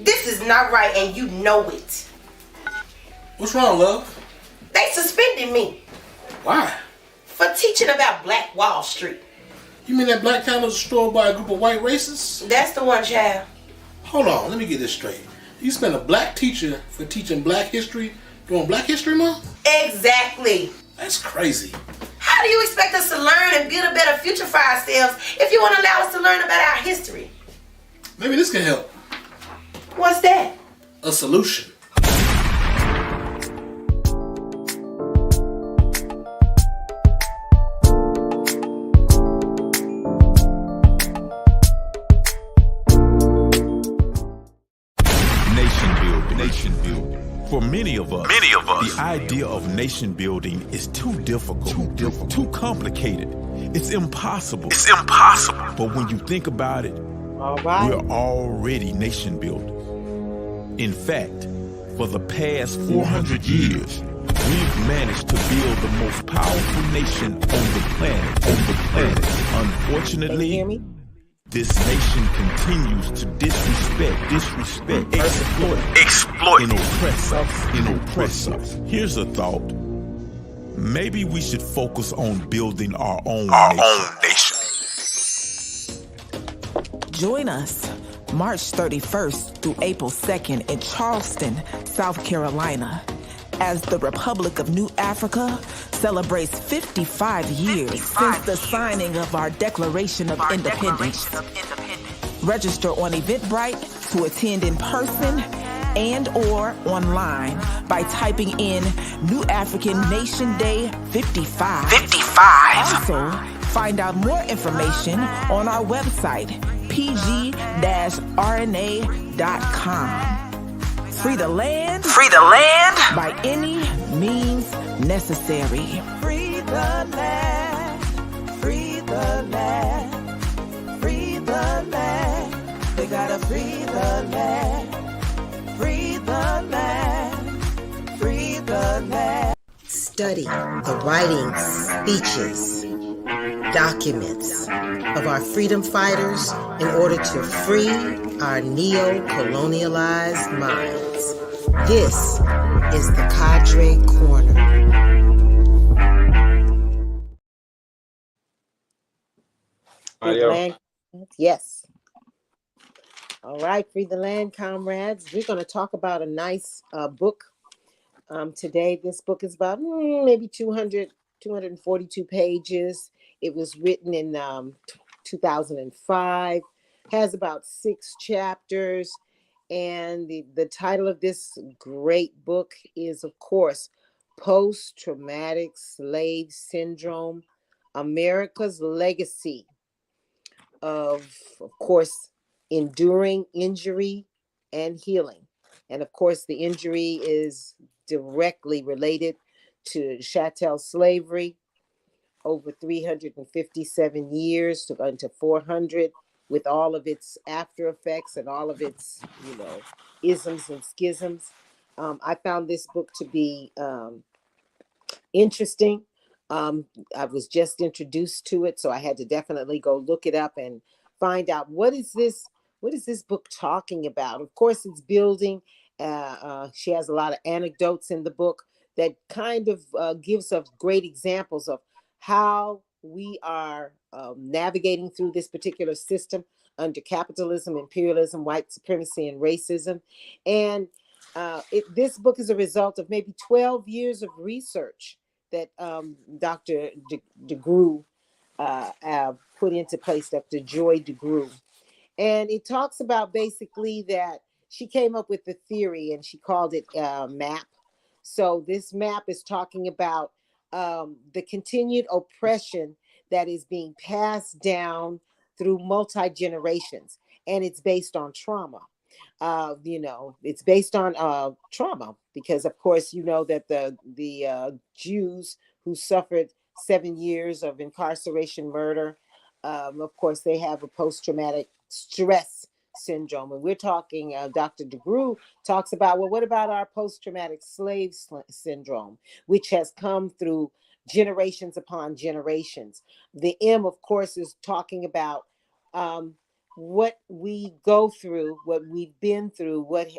This is not right, and you know it. What's wrong, love? They suspended me Why? for teaching about Black Wall Street. You mean that black town was destroyed by a group of white racists? That's the one, child. Hold on, let me get this straight. You spent a black teacher for teaching black history during Black History Month? Exactly. That's crazy. How do you expect us to learn and build a better future for ourselves if you won't allow us to learn about our history? Maybe this can help. What's that? A solution. Nation building. For many of us, the idea of nation building is too difficult, too complicated. It's impossible. But when you think about it, we're already nation builders. In fact, for the past 400 years, we've managed to build the most powerful nation on the planet. Unfortunately, this nation continues to disrespect, exploit, and oppress us. Here's a thought. Maybe we should focus on building our own nation. Join us March 31st through April 2nd in Charleston, South Carolina, as the Republic of New Africa celebrates 55 years since the signing of our Declaration of Independence. Register on Eventbrite to attend in person and or online by typing in New African Nation Day 55. Also, find out more information on our website, pg-rna.com. Free the land by any means necessary. Free the land, free the land, free the land. We gotta free the land, free the land, free the land. Study the writings, speeches, documents of our freedom fighters in order to free our neo-colonialized minds. This is the Cadre Corner. Free the land. Yes. All right, Free the Land, comrades. We're going to talk about a nice book today. This book is about maybe 242 pages. It was written in 2005, has about 6 chapters. And the title of this great book is, of course, Post-Traumatic Slave Syndrome, America's Legacy of course, Enduring Injury and Healing. And of course, the injury is directly related to chattel slavery, over 357 years to 400, with all of its after effects and all of its, isms and schisms. I found this book to be interesting. I was just introduced to it, so I had to definitely go look it up and find out what is this book talking about. Of course, it's building. She has a lot of anecdotes in the book that kind of gives us great examples of how we are navigating through this particular system under capitalism, imperialism, white supremacy, and racism. And this book is a result of maybe 12 years of research that Dr. DeGruy put into place, Dr. Joy DeGruy. And it talks about basically that she came up with the theory and she called it MAP. So this MAP is talking about the continued oppression that is being passed down through multi-generations. And it's based on trauma. It's based on trauma because, of course, that the Jews who suffered 7 years of incarceration, murder, of course, they have a post-traumatic stress syndrome. And we're talking, Dr. DeGruy talks about, well, what about our post-traumatic slave syndrome, which has come through generations upon generations. The M, of course, is talking about what we go through, what we've been through, what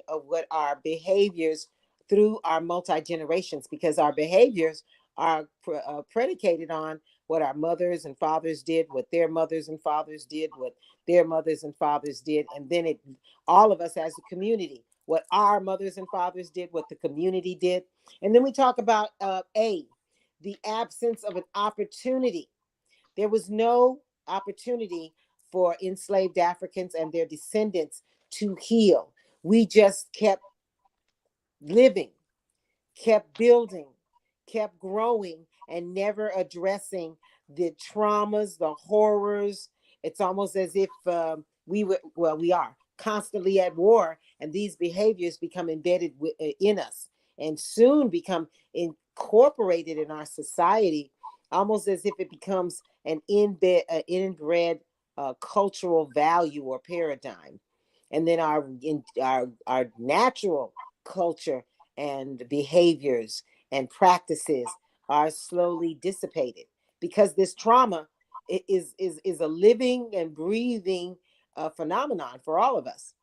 our behaviors through our multi-generations, because our behaviors are predicated on what our mothers and fathers did, what their mothers and fathers did, what their mothers and fathers did, and then all of us as a community, what our mothers and fathers did, what the community did. And then we talk about the absence of an opportunity. There was no opportunity for enslaved Africans and their descendants to heal. We just kept living, kept building, kept growing, and never addressing the traumas, the horrors. It's almost as if we are constantly at war, and these behaviors become embedded in us and soon become incorporated in our society, almost as if it becomes an inbred cultural value or paradigm. And then our natural culture and behaviors and practices are slowly dissipated, because this trauma is a living and breathing phenomenon for all of us.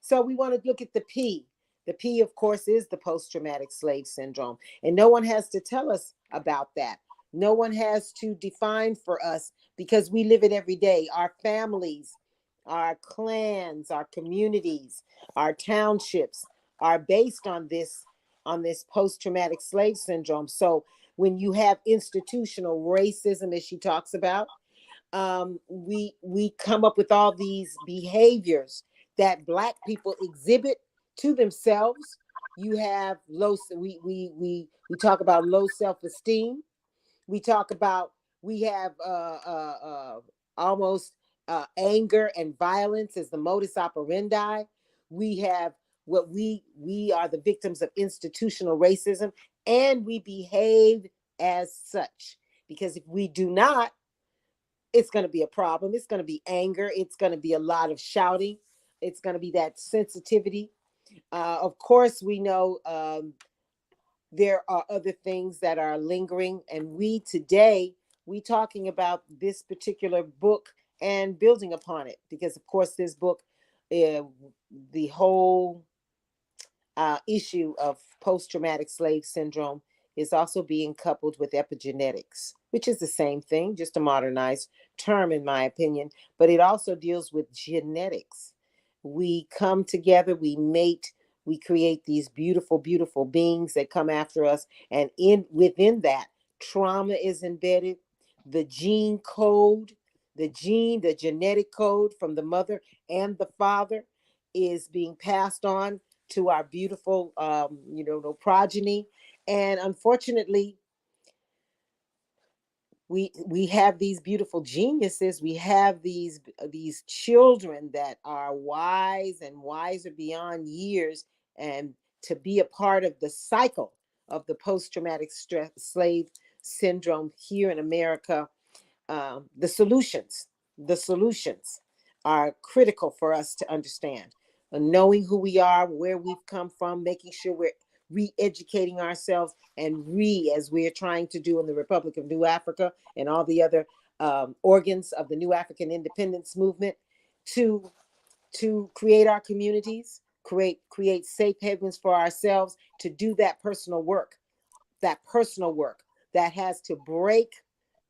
So we want to look at the P. The P, of course, is the post-traumatic slave syndrome, and no one has to tell us about that. No one has to define for us, because we live it every day. Our families, our clans, our communities, our townships are based on this post-traumatic slave syndrome. So when you have institutional racism, as she talks about, we come up with all these behaviors that Black people exhibit to themselves. You have we talk about low self-esteem. We talk about, we have almost anger and violence as the modus operandi. We have what we are the victims of institutional racism, and we behave as such. Because if we do not, it's going to be a problem. It's going to be anger. It's going to be a lot of shouting. It's going to be that sensitivity. Of course, we know there are other things that are lingering, and we talking about this particular book and building upon it, because of course this book, the whole issue of post-traumatic slave syndrome is also being coupled with epigenetics, which is the same thing, just a modernized term in my opinion, but it also deals with genetics. We come together, we mate, we create these beautiful, beautiful beings that come after us. And within that, trauma is embedded. The gene code, the genetic code from the mother and the father is being passed on to our beautiful, progeny. And unfortunately, we have these beautiful geniuses. We have these children that are wise and wiser beyond years, and to be a part of the cycle of the post-traumatic slave syndrome here in America. The solutions are critical for us to understand. Knowing who we are, where we've come from, making sure we're re-educating ourselves, and as we're trying to do in the Republic of New Africa and all the other organs of the New African Independence Movement, to create our communities, create safe havens for ourselves, to do that personal work that has to break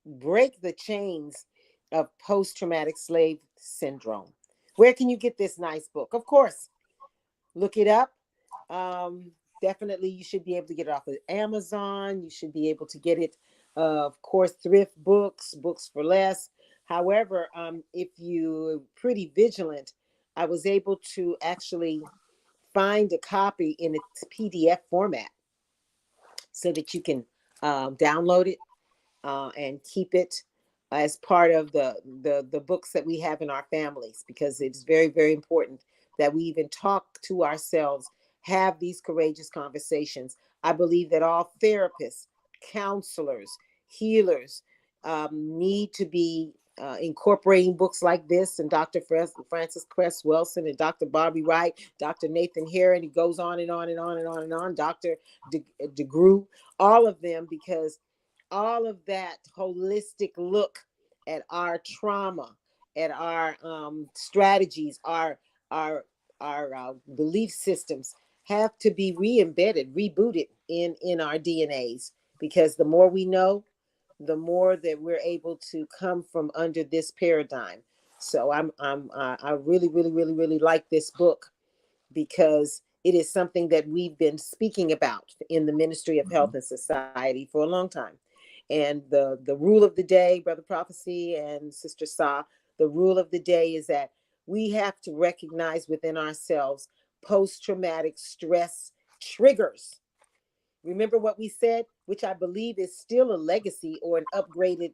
the chains of post-traumatic slave syndrome. Where can you get this nice book? Of course, look it up. Definitely, you should be able to get it off of Amazon. You should be able to get it, of course, thrift books for less. However, if you're pretty vigilant, I was able to actually find a copy in its PDF format so that you can download it and keep it as part of the books that we have in our families, because it's very, very important that we even talk to ourselves, have these courageous conversations. I believe that all therapists, counselors, healers need to be incorporating books like this, and Dr. Frances Cress Welsing and Dr. Bobby Wright, Dr. Nathan Heron, it goes on and on and on and on and on, Dr. DeGrew, all of them, because all of that holistic look at our trauma, at our strategies, our belief systems, have to be re-embedded, rebooted in our DNAs, because the more we know, the more that we're able to come from under this paradigm. So I really, really, really, really like this book, because it is something that we've been speaking about in the Ministry of Health and Society for a long time. And the rule of the day, Brother Prophecy and Sister Sa, the rule of the day is that we have to recognize within ourselves post-traumatic stress triggers. Remember what we said, which I believe is still a legacy or an upgraded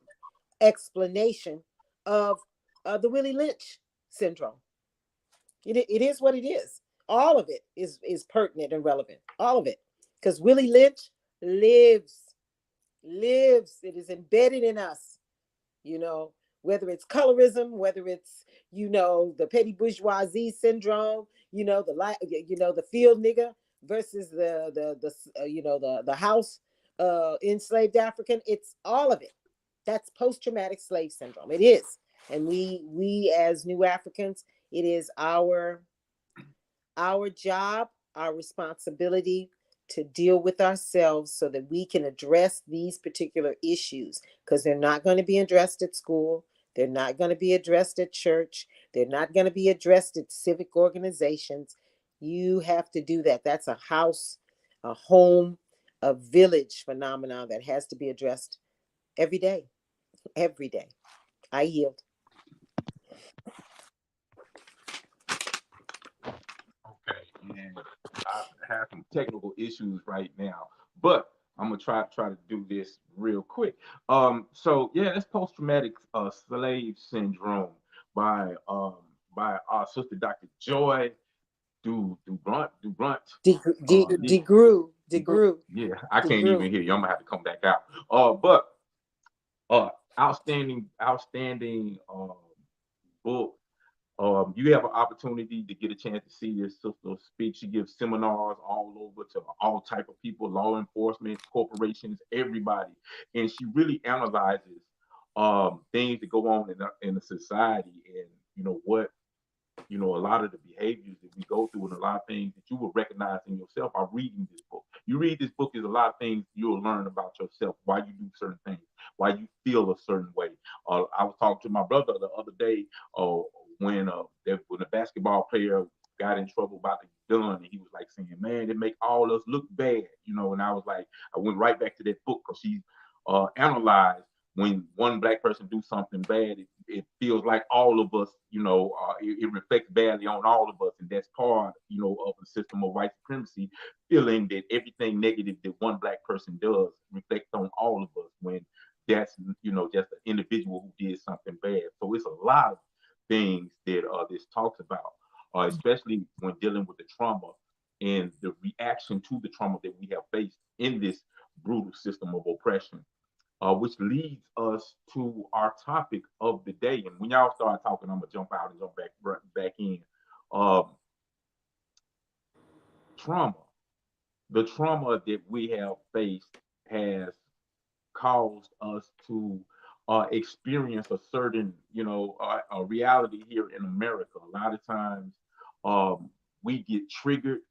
explanation of the Willie Lynch syndrome. It is what it is. All of it is pertinent and relevant. All of it. Because Willie Lynch lives. It is embedded in us. You know, whether it's colorism, whether it's, you know, the petty bourgeoisie syndrome, you know, the field nigger versus the house enslaved African. It's all of it. That's post-traumatic slave syndrome. It is. And we as new Africans, it is our job, our responsibility to deal with ourselves so that we can address these particular issues, because they're not going to be addressed at school. They're not going to be addressed at church. They're not going to be addressed at civic organizations. You have to do that. That's a house, a home, a village phenomenon that has to be addressed every day. Every day. I yield. Okay, and I have some technical issues right now, but I'm gonna try to do this real quick. So yeah, that's post-traumatic slave syndrome by our sister Dr. Joy DuBrunt. DeGrew. Yeah, I can't even hear you. I'm gonna have to come back out. But outstanding book. You have an opportunity to get a chance to see this sister speak. She gives seminars all over to all type of people, law enforcement, corporations, everybody, and she really analyzes things that go on in the society, and a lot of the behaviors that we go through, and a lot of things that you will recognize in yourself by reading this book. You read this book, is a lot of things you'll learn about yourself, why you do certain things, why you feel a certain way. I was talking to my brother the other day when a basketball player got in trouble about the gun, and he was like saying, "Man, it make all us look bad," And I was like, I went right back to that book, because she analyzed when one black person do something bad, it feels like all of us, it reflects badly on all of us, and that's part, of the system of white supremacy, feeling that everything negative that one black person does reflects on all of us, when that's, just an individual who did something bad. So it's a lot of things that this talks about, especially when dealing with the trauma and the reaction to the trauma that we have faced in this brutal system of oppression. Which leads us to our topic of the day. And when y'all start talking, I'm gonna jump out and jump back in. Trauma. The trauma that we have faced has caused us to experience a certain, a reality here in America. A lot of times, we get triggered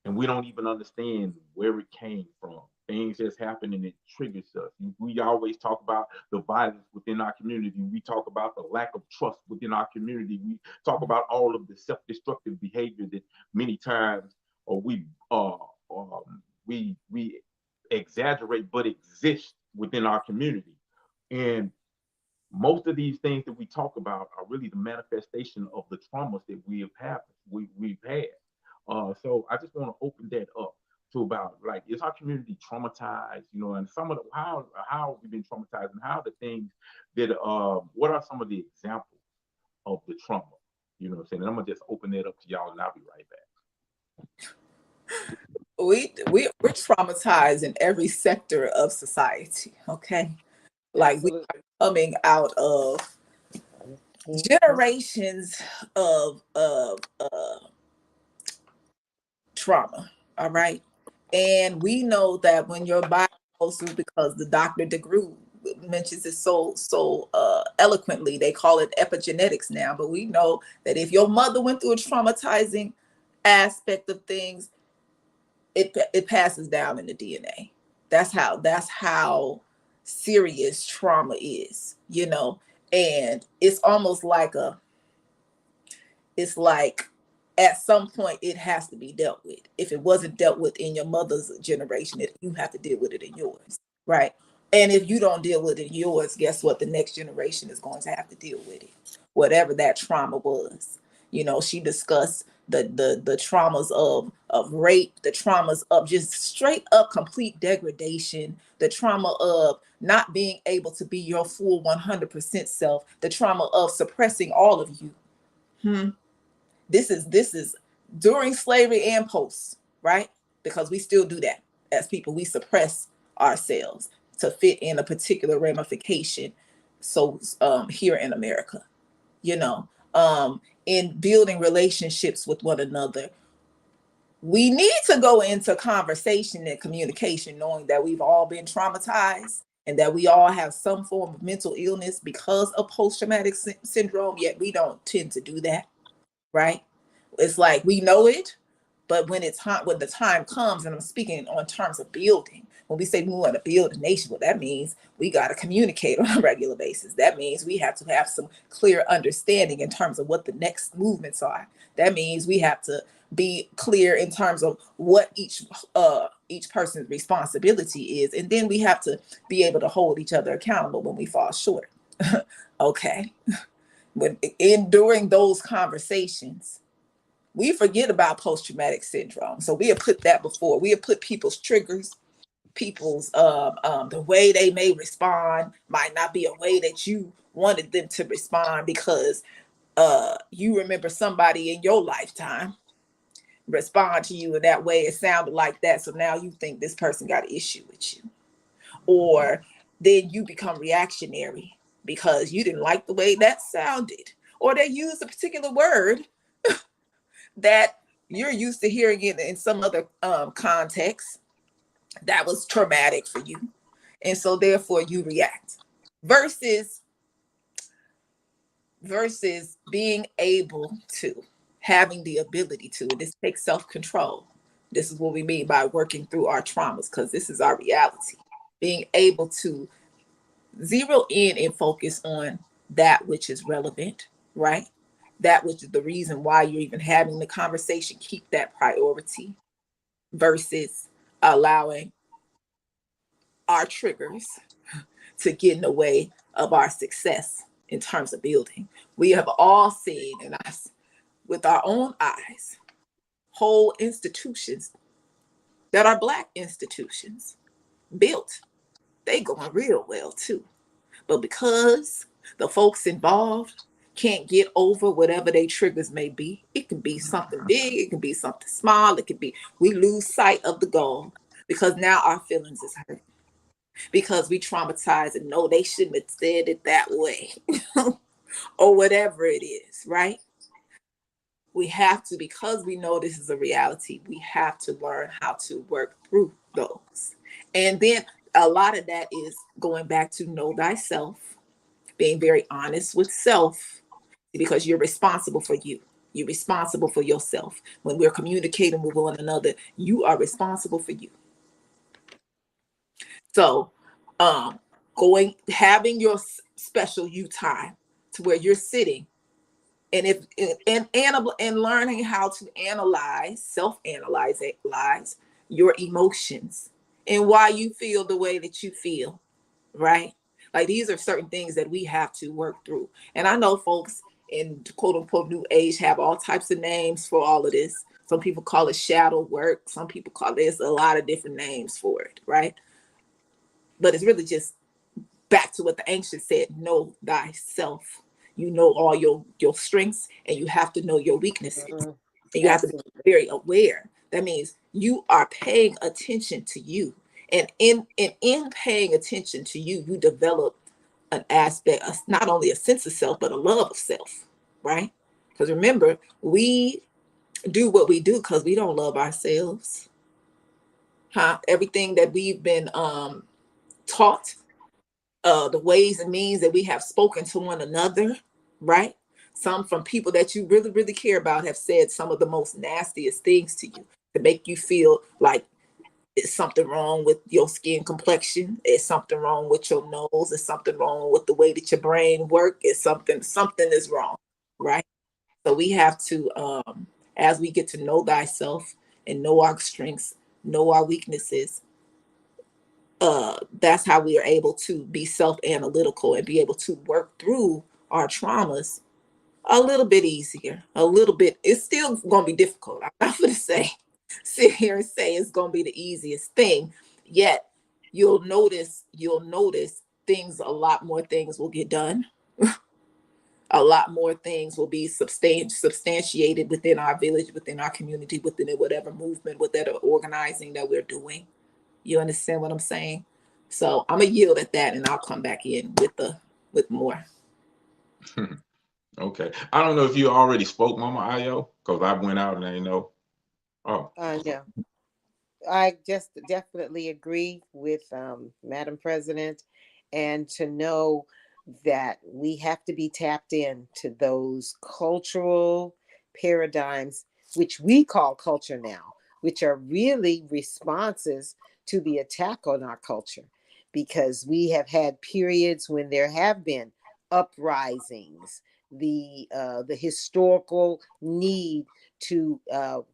and we don't even understand where it came from. Things just happen and it triggers us. We always talk about the violence within our community. We talk about the lack of trust within our community. We talk about all of the self-destructive behavior that many times we exaggerate but exist within our community. And most of these things that we talk about are really the manifestation of the traumas that we've had. So I just want to open that up to about, like, is our community traumatized, and some of the how have we been traumatized, and how the things that what are some of the examples of the trauma, what I'm saying? And I'm gonna just open that up to y'all, and I'll be right back. We're traumatized in every sector of society, okay? Like, we are coming out of generations of trauma, all right? And we know that when your body goes through, because the Dr. DeGrew mentions it so eloquently, they call it epigenetics now, but we know that if your mother went through a traumatizing aspect of things, it passes down in the DNA. That's how serious trauma is, you know. And it's almost like it's like at some point it has to be dealt with. If it wasn't dealt with in your mother's generation, you have to deal with it in yours, right? And if you don't deal with it in yours, guess what? The next generation is going to have to deal with it, whatever that trauma was. You know, she discussed the traumas of rape, the traumas of just straight up complete degradation, the trauma of not being able to be your full 100% self, the trauma of suppressing all of you. This is during slavery and post, right? Because we still do that as people. We suppress ourselves to fit in a particular ramification. So here in America, you know, in building relationships with one another, we need to go into conversation and communication, knowing that we've all been traumatized and that we all have some form of mental illness because of post-traumatic syndrome, yet we don't tend to do that, right? It's like we know it, but when the time comes, and I'm speaking on terms of building, when we say we want to build a nation, well, that means we got to communicate on a regular basis. That means we have to have some clear understanding in terms of what the next movements are. That means we have to be clear in terms of what each person's responsibility is. And then we have to be able to hold each other accountable when we fall short. Okay. During those conversations, we forget about post-traumatic syndrome. So we have put that before. We have put people's triggers, people's the way they may respond might not be a way that you wanted them to respond because you remember somebody in your lifetime respond to you in that way. It sounded like that. So now you think this person got an issue with you. Or then you become reactionary because you didn't like the way that sounded. Or they used a particular word that you're used to hearing it in some other context that was traumatic for you. And so therefore you react versus being able to, having the ability to. This takes self-control. This is what we mean by working through our traumas, because this is our reality. Being able to zero in and focus on that which is relevant, right? That which is the reason why you're even having the conversation. Keep that priority versus allowing our triggers to get in the way of our success in terms of building. We have all seen in us with our own eyes whole institutions that are Black institutions built. They going real well too. But because the folks involved can't get over whatever their triggers may be, it can be something big, it can be something small, it can be, we lose sight of the goal because now our feelings is hurt. Because we traumatize and know they shouldn't have said it that way or whatever it is, right? We have to, because we know this is a reality, we have to learn how to work through those. And then a lot of that is going back to know thyself, being very honest with self, because you're responsible for you. You're responsible for yourself. When we're communicating with one another, you are responsible for you. So having your special you time to where you're sitting and learning how to self-analyze your emotions and why you feel the way that you feel, right? Like these are certain things that we have to work through. And I know folks in quote unquote new age have all types of names for all of this. Some people call it shadow work. Some people call there's a lot of different names for it, right? But it's really just back to what the ancient said, know thyself. You know all your strengths and you have to know your weaknesses. And you have to be very aware. That means you are paying attention to you. And in paying attention to you, you develop an aspect of not only a sense of self, but a love of self, right? Because remember, we do what we do because we don't love ourselves. Everything that we've been taught, the ways and means that we have spoken to one another, right? Some from people that you really, really care about have said some of the most nastiest things to you. to make you feel like it's something wrong with your skin complexion. It's something wrong with your nose. It's something wrong with the way that your brain works. It's something is wrong, right? So we have to, as we get to know thyself and know our strengths, know our weaknesses, that's how we are able to be self-analytical and be able to work through our traumas a little bit easier, a little bit. It's still going to be difficult. I'm not going to sit here and say it's going to be the easiest thing. Yet you'll notice things, a lot more things will get done. A lot more things will be substantiated within our village, within our community, within whatever movement, whatever organizing that we're doing. You understand what I'm saying? So I'm gonna yield at that, and I'll come back in with more. Okay. I don't know if you already spoke, Mama Ayo, because I went out and I know. Oh. Yeah. I just definitely agree with Madam President, and to know that we have to be tapped in to those cultural paradigms, which we call culture now, which are really responses to the attack on our culture, because we have had periods when there have been uprisings, the historical need to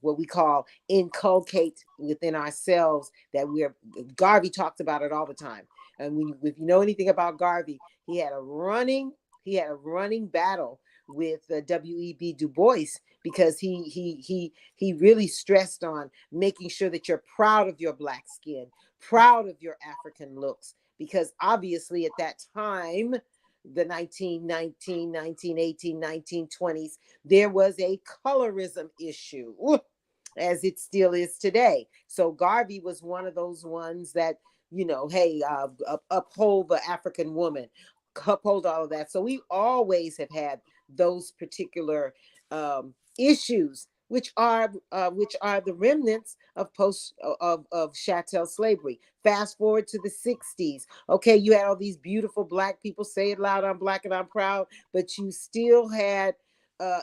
what we call inculcate within ourselves that we're. Garvey talked about it all the time, and if you know anything about Garvey, he had a running battle with W.E.B. Du Bois, because he really stressed on making sure that you're proud of your Black skin, proud of your African looks, because obviously at that time, the 1919, 1918, 1920s, there was a colorism issue, as it still is today. So Garvey was one of those ones that, hey, uphold the African woman, uphold all of that. So we always have had those particular issues, which are the remnants of chattel slavery. Fast forward to the 60s. Okay, you had all these beautiful Black people, say it loud, I'm Black and I'm proud, but you still had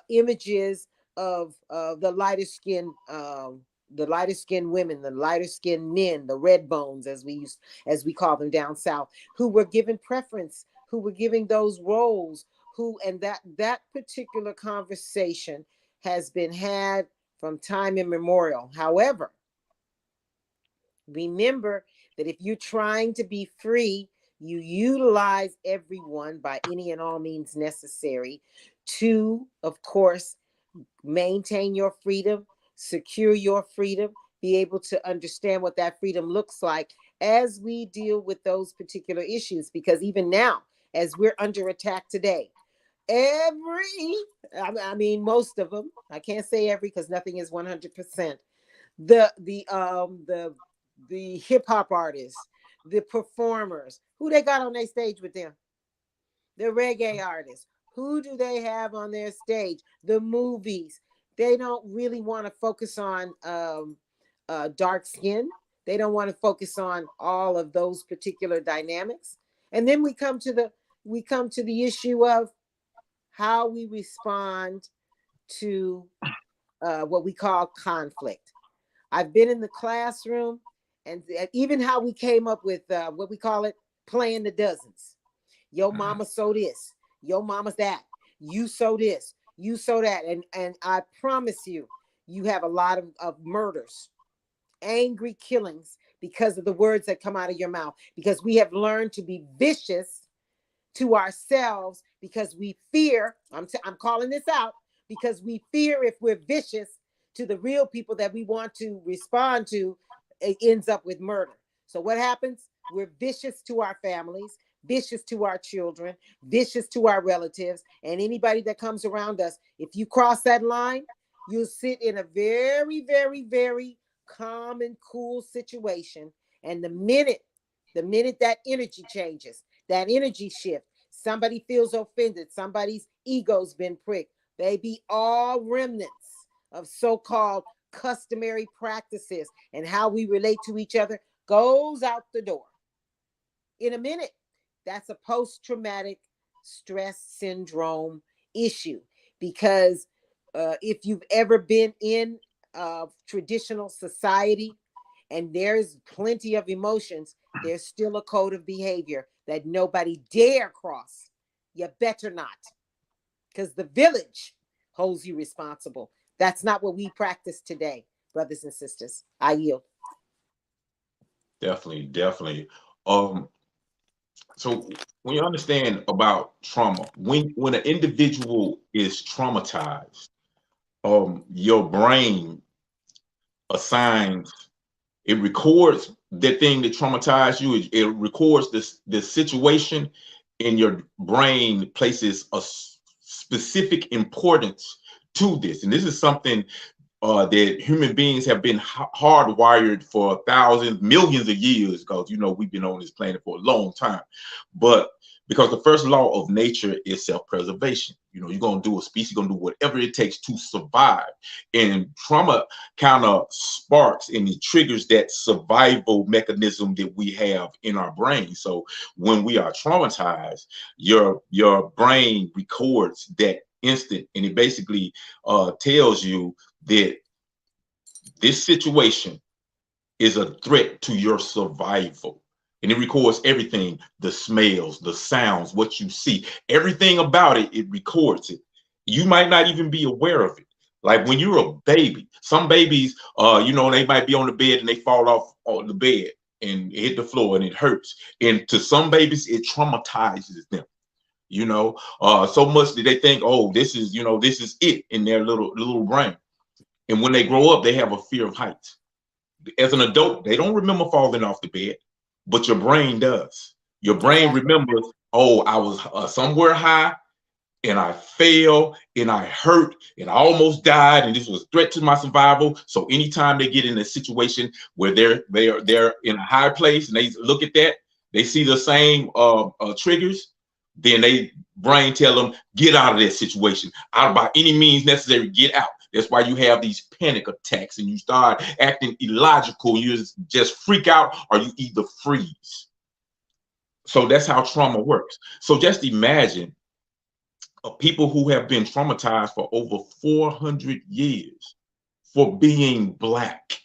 images of the lighter skinned women, the lighter skinned men, the red bones, as we call them down south, who were given preference, who were giving those roles, and that particular conversation has been had from time immemorial. However, remember that if you're trying to be free, you utilize everyone by any and all means necessary to, of course, maintain your freedom, secure your freedom, be able to understand what that freedom looks like as we deal with those particular issues. Because even now, as we're under attack today, most of them, I can't say every because nothing is 100%. The hip hop artists, the performers, who they got on their stage with them? The reggae artists, who do they have on their stage? The movies, they don't really want to focus on dark skin. They don't want to focus on all of those particular dynamics. And then we come to the issue of how we respond to what we call conflict. I've been in the classroom, and even how we came up with what we call it, playing the dozens. Your mama so this, your mama's that, you so this, you so that. And I promise you, you have a lot of murders, angry killings, because of the words that come out of your mouth, because we have learned to be vicious to ourselves, because we fear, I'm calling this out, because we fear if we're vicious to the real people that we want to respond to, it ends up with murder. So what happens? We're vicious to our families, vicious to our children, vicious to our relatives, and anybody that comes around us. If you cross that line, you'll sit in a very, very, very calm and cool situation. And the minute that energy changes, that energy shift, somebody feels offended, somebody's ego's been pricked, they be all remnants of so-called customary practices, and how we relate to each other goes out the door in a minute. That's a post-traumatic stress syndrome issue, because if you've ever been in traditional society, and there's plenty of emotions, there's still a code of behavior that nobody dare cross. You better not, because the village holds you responsible. That's not what we practice today, brothers and sisters. I yield. Definitely, definitely. So when you understand about trauma, when an individual is traumatized, your brain assigns, it records the thing that traumatized you. It records this situation, and your brain places a specific importance to this. And this is something that human beings have been hardwired for thousands, millions of years, because we've been on this planet for a long time. But because the first law of nature is self-preservation, you're going to do a species, going to do whatever it takes to survive. And trauma kind of sparks and it triggers that survival mechanism that we have in our brain. So when we are traumatized, your brain records that instant, and it basically tells you that this situation is a threat to your survival. And it records everything, the smells, the sounds, what you see, everything about it, it records it. You might not even be aware of it. Like when you're a baby, some babies, they might be on the bed and they fall off on the bed and hit the floor and it hurts. And to some babies, it traumatizes them. So much that they think, oh, this is it in their little brain. And when they grow up, they have a fear of heights. As an adult, they don't remember falling off the bed, but your brain does. Your brain remembers, oh, I was somewhere high and I fell and I hurt and I almost died, and this was a threat to my survival. So anytime they get in a situation where they're in a high place and they look at that, they see the same triggers, then they brain tell them, get out of that situation. Out by any means necessary, get out. That's why you have these panic attacks and you start acting illogical. You just freak out, or you either freeze. So that's how trauma works. So just imagine people who have been traumatized for over 400 years for being Black.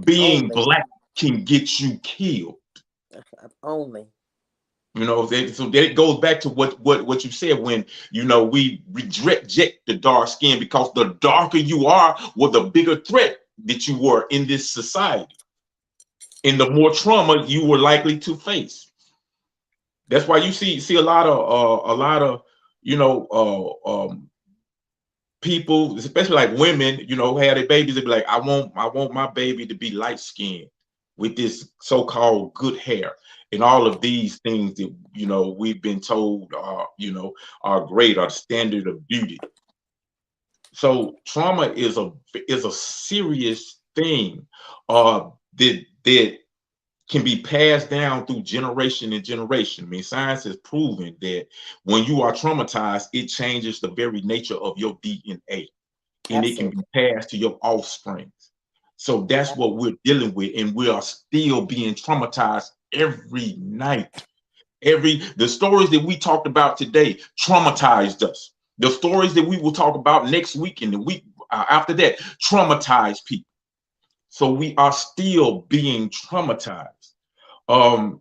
Being Black can get you killed. Only. So that goes back to what you said when, we reject the dark skin, because the darker you are, the bigger threat that you were in this society, and the more trauma you were likely to face. That's why you see a lot of people, especially like women, have their babies, they be like, I want my baby to be light skinned with this so-called good hair. And all of these things that we've been told are great, are the standard of beauty. So trauma is a serious thing that can be passed down through generation and generation. I mean, science has proven that when you are traumatized, it changes the very nature of your DNA, and it can be passed to your offspring. So that's what we're dealing with, and we are still being traumatized every night. The stories that we talked about today traumatized us. The stories that we will talk about next week and the week after that traumatize people. So we are still being traumatized. And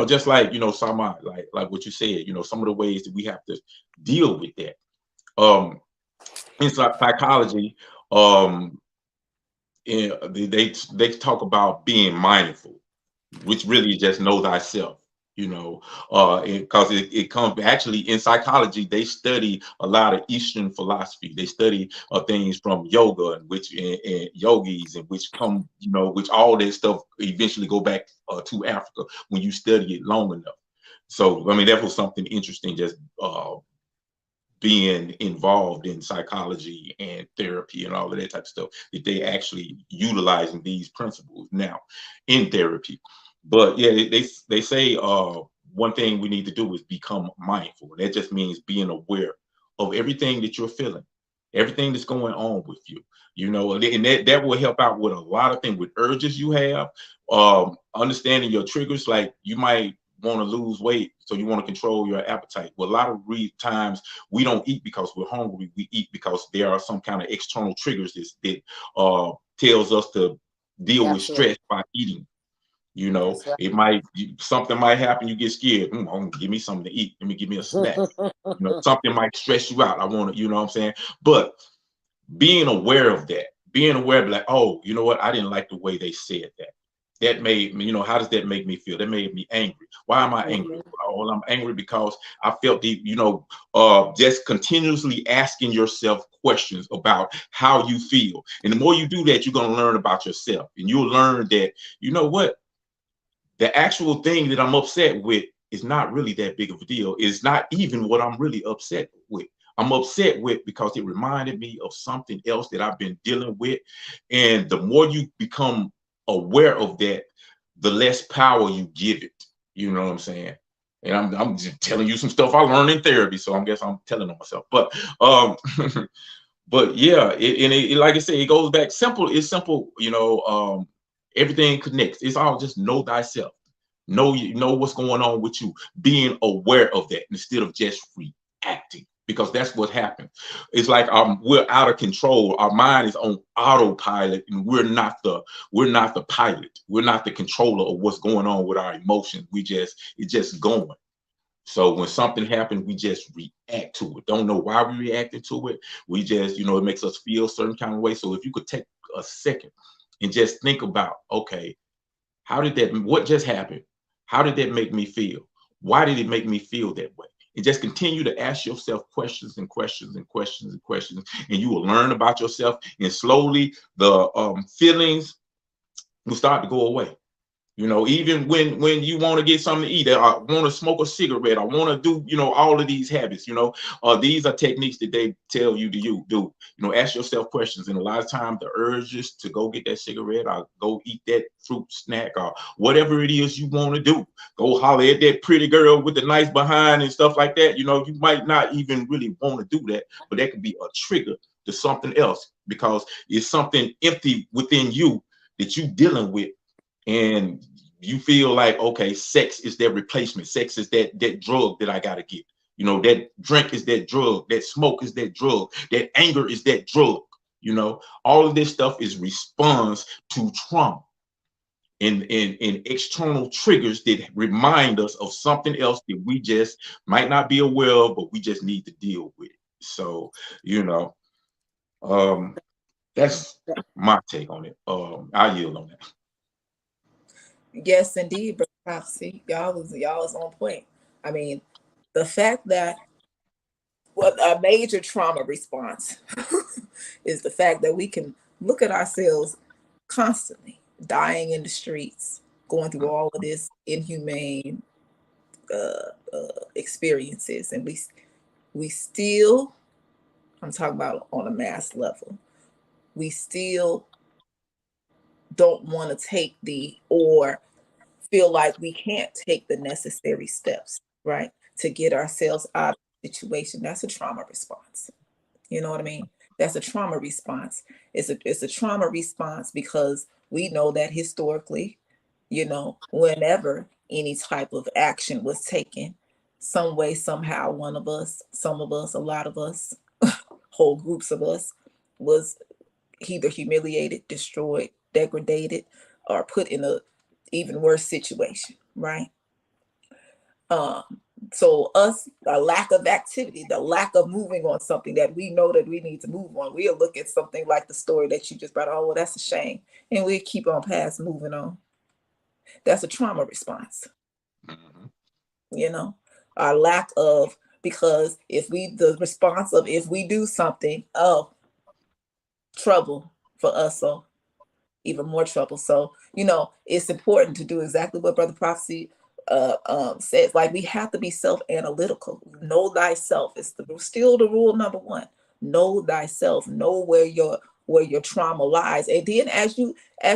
just like Sama, like what you said, some of the ways that we have to deal with that. In psychology, they talk about being mindful, which really just know thyself, because it comes actually in psychology. They study a lot of Eastern philosophy. They study things from yoga and yogis, and which come, which all that stuff eventually go back to Africa when you study it long enough. So, I mean, that was something interesting, just being involved in psychology and therapy and all of that type of stuff, that they actually utilizing these principles now in therapy. But yeah, they say one thing we need to do is become mindful. That just means being aware of everything that you're feeling, everything that's going on with you, and that will help out with a lot of things, with urges you have, understanding your triggers. Like you might want to lose weight, so you want to control your appetite. Well, a lot of times we don't eat because we're hungry. We eat because there are some kind of external triggers that tells us to deal with Absolutely. stress by eating. You know, That's right. it might, something might happen, you get scared. Give me something to eat. Let me give me a snack. You know, something might stress you out. I want to, you know what I'm saying? But being aware of that, being aware of like, oh, you know what? I didn't like the way they said that. That made me, you know, how does that make me feel? That made me angry. Why am I angry? Well, I'm angry because I felt the, you know, just continuously asking yourself questions about how you feel. And the more you do that, you're going to learn about yourself. And you'll learn that, you know what? The actual thing that I'm upset with is not really that big of a deal. It's not even what I'm really upset with. I'm upset with because it reminded me of something else that I've been dealing with. And the more you become aware of that, the less power you give it. You know what I'm saying? And I'm just telling you some stuff I learned in therapy, so I guess I'm telling on myself. But but yeah, like I said, it goes back simple. It's simple, you know. Everything connects. It's all just know thyself. Know what's going on with you. Being aware of that instead of just reacting, because that's what happens. It's like we're out of control. Our mind is on autopilot, and we're not the pilot. We're not the controller of what's going on with our emotions. It's just going. So when something happens, we just react to it. Don't know why we reacted to it. We just, you know, it makes us feel a certain kind of way. So if you could take a second and just think about, okay, what just happened? How did that make me feel? Why did it make me feel that way? And just continue to ask yourself questions and questions and questions and questions, and you will learn about yourself. And slowly the feelings will start to go away. You know, even when you want to get something to eat, I want to smoke a cigarette, I want to do, you know, all of these habits, you know, these are techniques that they tell you to do. You know, ask yourself questions. And a lot of times the urges to go get that cigarette or go eat that fruit snack or whatever it is you want to do, go holler at that pretty girl with the nice behind and stuff like that. You know, you might not even really want to do that, but that could be a trigger to something else, because it's something empty within you that you're dealing with. And you feel like, okay, sex is that replacement. Sex is that drug that I got to get. You know, that drink is that drug. That smoke is that drug. That anger is that drug. You know, all of this stuff is response to trauma and external triggers that remind us of something else that we just might not be aware of, but we just need to deal with it. So, you know, that's my take on it. I yield on that. Yes, indeed, Brother Prophecy. Y'all is on point. I mean, the fact that a major trauma response is the fact that we can look at ourselves constantly dying in the streets, going through all of this inhumane experiences, and we still, I'm talking about on a mass level, we still don't want to take or feel like we can't take the necessary steps, right, to get ourselves out of the situation. That's a trauma response. You know what I mean? That's a trauma response. It's a trauma response because we know that historically, you know, whenever any type of action was taken, some way, somehow, some of us, a lot of us, whole groups of us, was either humiliated, destroyed, degraded, or put in a even worse situation, right? So a lack of activity, the lack of moving on something that we know that we need to move on, we'll look at something like the story that you just brought, oh, well, that's a shame. And we keep on past moving on. That's a trauma response. You know, our lack of, because if we do something, oh, trouble for us, so even more trouble. So, you know, it's important to do exactly what Brother Prophecy says. Like, we have to be self-analytical. Know thyself. It's still the rule number one. Know thyself. Know where your trauma lies. And then as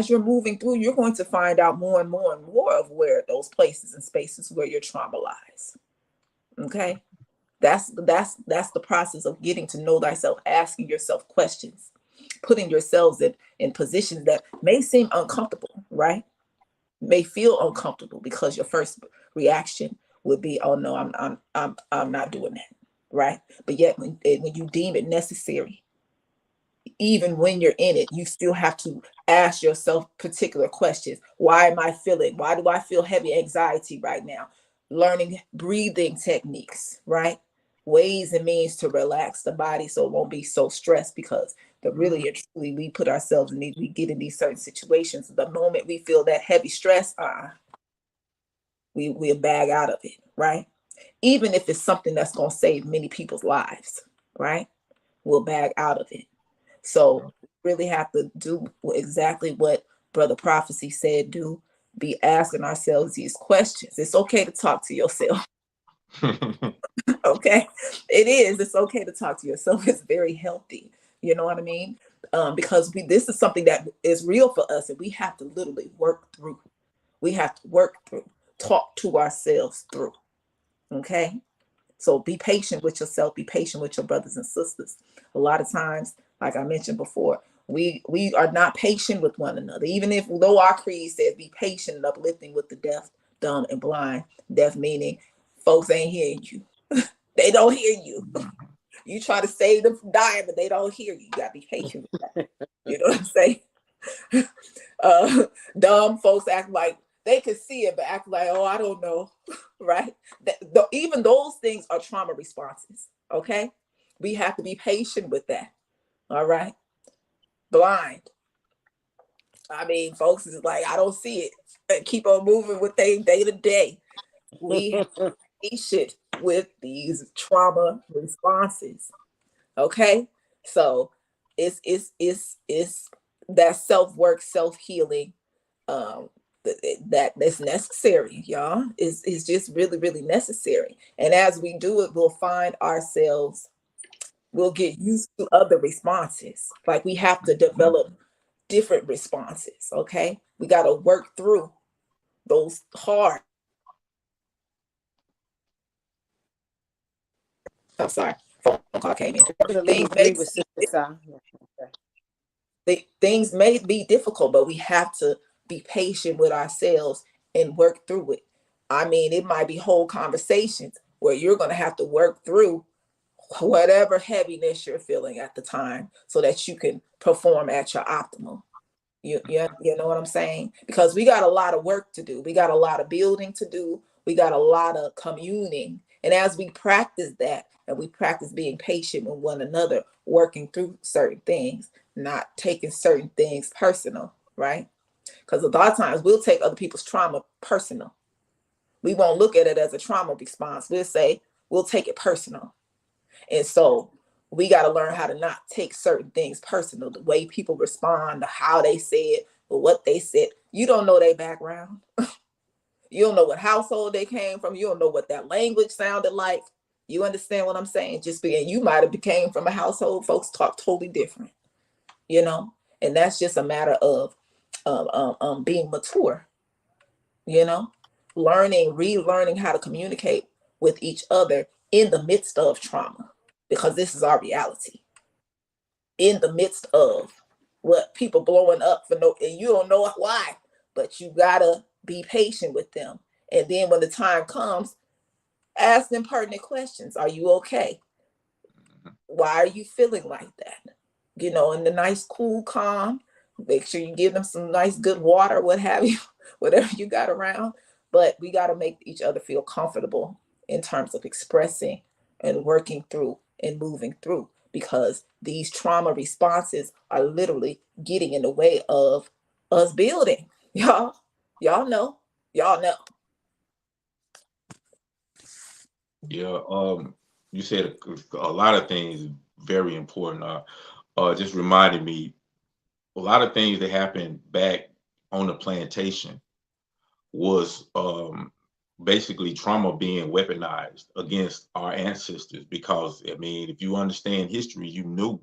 you're moving through, you're going to find out more and more and more of where those places and spaces where your trauma lies. Okay? That's the process of getting to know thyself, asking yourself questions, putting yourselves in positions that may seem uncomfortable, right? may feel uncomfortable because your first reaction would be, oh no, I'm not doing that, right? But yet when you deem it necessary, even when you're in it, you still have to ask yourself particular questions. Why am I feeling? Why do I feel heavy anxiety right now? Learning breathing techniques, right? Ways and means to relax the body so it won't be so stressed, because the really and truly we put ourselves in these, we get in these certain situations. The moment we feel that heavy stress, we'll bag out of it, right? Even if it's something that's going to save many people's lives, right? We'll bag out of it. So really have to do exactly what Brother Prophecy said, be asking ourselves these questions. It's okay to talk to yourself. Okay, it is. It's okay to talk to yourself. It's very healthy. You know what I mean? Because this is something that is real for us, and we have to literally work through. We have to work through, talk to ourselves through. Okay, so be patient with yourself. Be patient with your brothers and sisters. A lot of times, like I mentioned before, we are not patient with one another. Even though our creed says be patient and uplifting with the deaf, dumb, and blind. Deaf meaning folks ain't hearing you. They don't hear you. You try to save them from dying, but they don't hear you. You gotta be patient with that. You know what I'm saying? Dumb folks act like they can see it, but act like, oh, I don't know, right? Even those things are trauma responses, okay? We have to be patient with that, all right? Blind. I mean, folks is like, I don't see it. And keep on moving with their day to day. We have to be patient with these trauma responses, okay? So it's that self-work, self-healing that's necessary, y'all. Is just really, really necessary. And as we do it, we'll find ourselves, we'll get used to other responses. Like we have to develop different responses, okay? We got to work through those hard. I'm sorry, phone call came in. Definitely agree with Sister Sa. Things may be difficult, but we have to be patient with ourselves and work through it. I mean, it might be whole conversations where you're going to have to work through whatever heaviness you're feeling at the time so that you can perform at your optimal. You know what I'm saying? Because we got a lot of work to do. We got a lot of building to do. We got a lot of communing. And as we practice that, and we practice being patient with one another, working through certain things, not taking certain things personal, right? Because a lot of times we'll take other people's trauma personal. We won't look at it as a trauma response. We'll take it personal. And so we got to learn how to not take certain things personal. The way people respond, how they say it, or what they said. You don't know their background. You don't know what household they came from. You don't know what that language sounded like. You understand what I'm saying? Just being, you might have came from a household, folks talk totally different, you know? And that's just a matter of being mature, you know? Relearning how to communicate with each other in the midst of trauma, because this is our reality. In the midst of what people blowing up for and you don't know why, but you gotta be patient with them. And then when the time comes, ask them pertinent questions. Are you okay? Why are you feeling like that? You know, in the nice, cool, calm. Make sure you give them some nice, good water, what have you, whatever you got around. But we got to make each other feel comfortable in terms of expressing and working through and moving through, because these trauma responses are literally getting in the way of us building. Y'all know. Yeah, you said a lot of things very important. Just reminded me, a lot of things that happened back on the plantation was basically trauma being weaponized against our ancestors. Because, I mean, if you understand history, you knew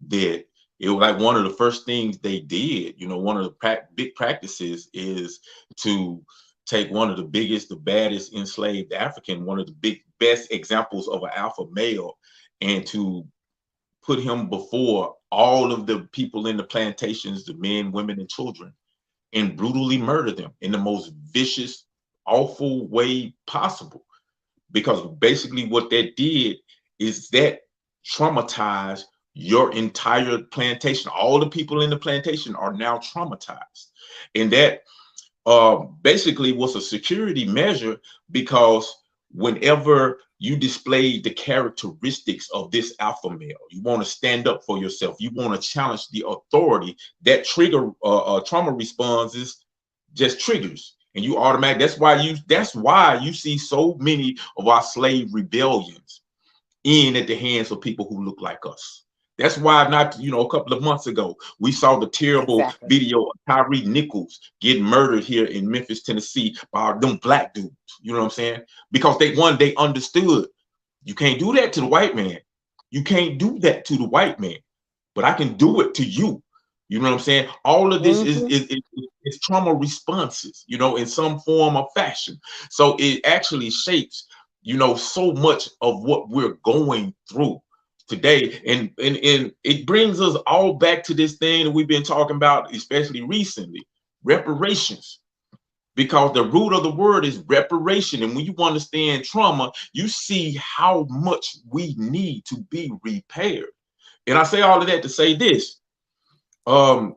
that it was like one of the first things they did. You know, one of the big practices is to take one of the biggest, the baddest enslaved African, one of the best examples of an alpha male, and to put him before all of the people in the plantations, the men, women, and children, and brutally murder them in the most vicious, awful way possible. Because basically what that did is that traumatized your entire plantation. All the people in the plantation are now traumatized. And that basically was a security measure, because whenever you display the characteristics of this alpha male, you want to stand up for yourself, you want to challenge the authority, that trigger trauma responses just triggers, and you automatic. That's why you see so many of our slave rebellions in at the hands of people who look like us. That's why a couple of months ago, we saw the terrible video of Tyree Nichols getting murdered here in Memphis, Tennessee by them black dudes. You know what I'm saying? Because they understood, you can't do that to the white man. You can't do that to the white man, but I can do it to you. You know what I'm saying? All of this is trauma responses, in some form or fashion. So it actually shapes, so much of what we're going through today. And it brings us all back to this thing that we've been talking about, especially recently, reparations. Because the root of the word is reparation. And when you understand trauma, you see how much we need to be repaired. And I say all of that to say this. When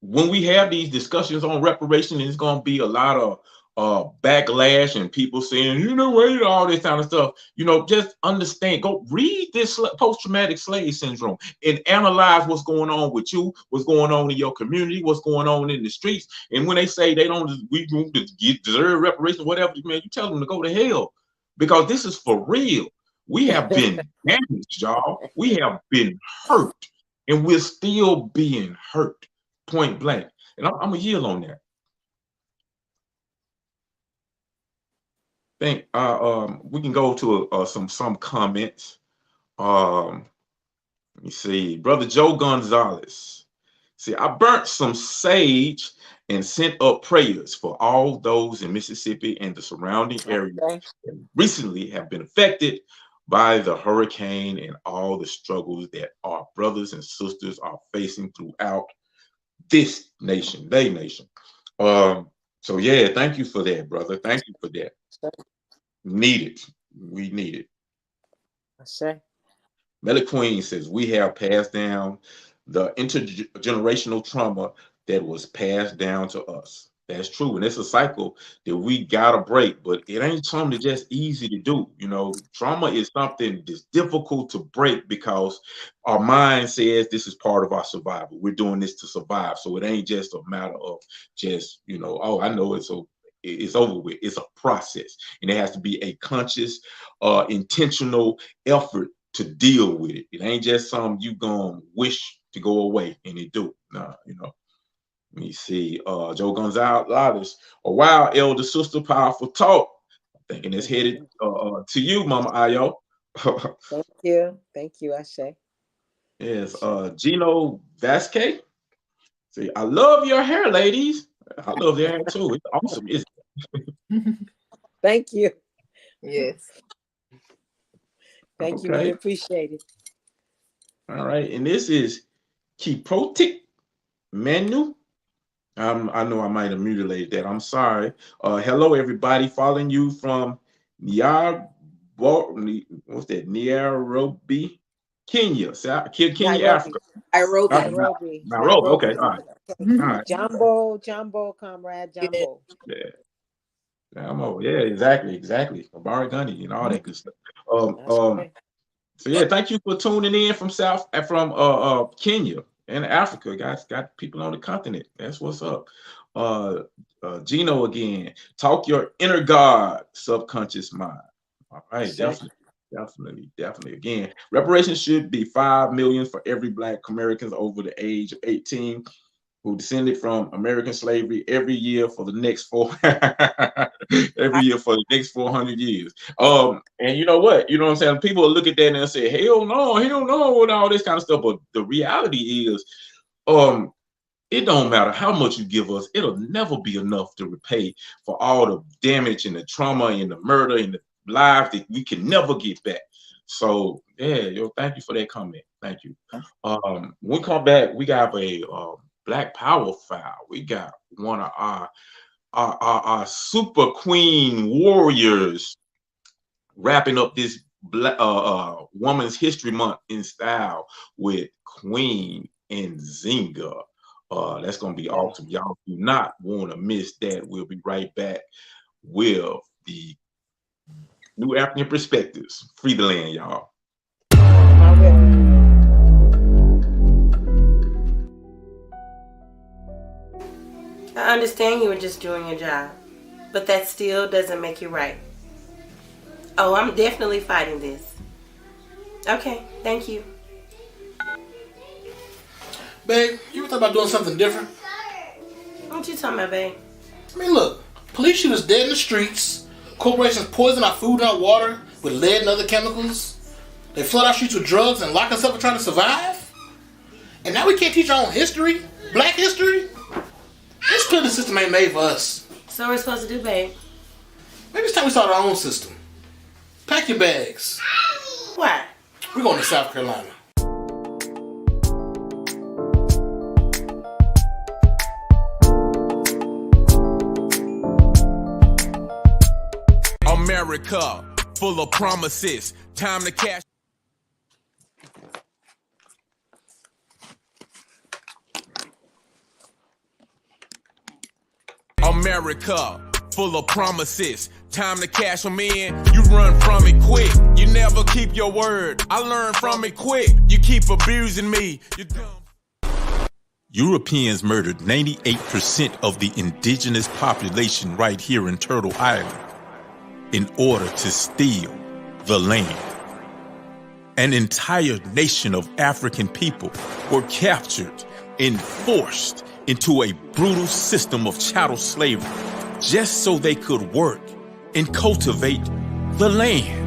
we have these discussions on reparation, there's going to be a lot of backlash and people saying, all this kind of stuff. Just understand, go read this post-traumatic slave syndrome and analyze what's going on with you, what's going on in your community, what's going on in the streets. And when they say we deserve reparations, whatever, man, you tell them to go to hell, because this is for real. We have been damaged, y'all. We have been hurt, and we're still being hurt, point blank. And I'm a yield on that. Think we can go to some comments. Let me see. Brother Joe Gonzalez. See, I burnt some sage and sent up prayers for all those in Mississippi and the surrounding area that recently have been affected by the hurricane and all the struggles that our brothers and sisters are facing throughout this nation, the nation. So yeah, thank you for that, brother. Thank you for that. Need it. We need it. Sure. Melly Queen says we have passed down the intergenerational trauma that was passed down to us. That's true. And it's a cycle that we gotta break, but it ain't something that's just easy to do. Trauma is something that's difficult to break because our mind says this is part of our survival. We're doing this to survive. So it ain't just a matter of just, oh, I know it's over with. It's a process, and it has to be a conscious, intentional effort to deal with it. It ain't just something you gonna wish to go away and it do. Nah, Let me see. Joe Gonzalez. Oh, wow, elder sister, powerful talk. I'm thinking it's headed to you, Mama Ayo. Thank you, Ashe. Yes, Gino Vasquez. See, I love your hair, ladies. I love their hair too. It's awesome, isn't it? Thank you. Yes. Thank you. We appreciate it. All right, and this is Kiprotic Manu. I know I might have mutilated that. I'm sorry. Hello, everybody. Following you from Nairobi, Kenya, Africa. Nairobi. Okay, all right. All right. Jumbo, comrade, Jumbo. Yeah. Jumbo. Yeah, exactly. Barry Gunny and all that good stuff. So yeah, thank you for tuning in from Kenya and Africa. Guys, got people on the continent. That's what's up. Gino again. Talk your inner God, subconscious mind. All right, definitely. Again, reparations should be $5 million for every Black Americans over the age of 18 who descended from American slavery every year for the next 400 years. And you know what? You know what I'm saying? People will look at that and they'll say, hell no, and all this kind of stuff. But the reality is, it don't matter how much you give us, it'll never be enough to repay for all the damage and the trauma and the murder and the lives that we can never get back. So yeah, thank you for that comment. Thank you. When we come back, we got a Black Power file. We got one of our super queen warriors wrapping up this Women's History Month in style with Queen Nzinga. That's gonna be awesome. Y'all do not want to miss that. We'll be right back with the New African Perspectives. Free the land, y'all. I understand you were just doing your job, but that still doesn't make you right. Oh, I'm definitely fighting this. Okay, thank you. Babe, you ever thought about doing something different? What you talking about, babe? I mean, look, police shoot us dead in the streets. Corporations poison our food and our water with lead and other chemicals. They flood our streets with drugs and lock us up for trying to survive. And now we can't teach our own history, black history. It's clear the system ain't made for us. So what we're supposed to do, babe? Maybe it's time we start our own system. Pack your bags. Why? We're going to South Carolina. America, full of promises. Time to cash. America, full of promises. Time to cash them in. You run from it quick. You never keep your word. I learned from it quick. You keep abusing me. You dumb. Europeans murdered 98% of the indigenous population right here in Turtle Island in order to steal the land. An entire nation of African people were captured and forced into a brutal system of chattel slavery just so they could work and cultivate the land.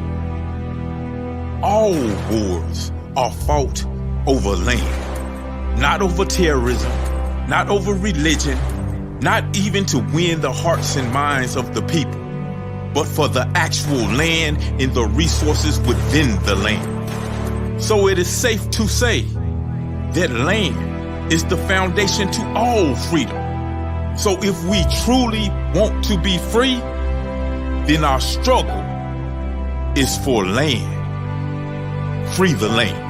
All wars are fought over land, not over terrorism, not over religion, not even to win the hearts and minds of the people, but for the actual land and the resources within the land. So it is safe to say that land is the foundation to all freedom. So if we truly want to be free, then our struggle is for land. Free the land.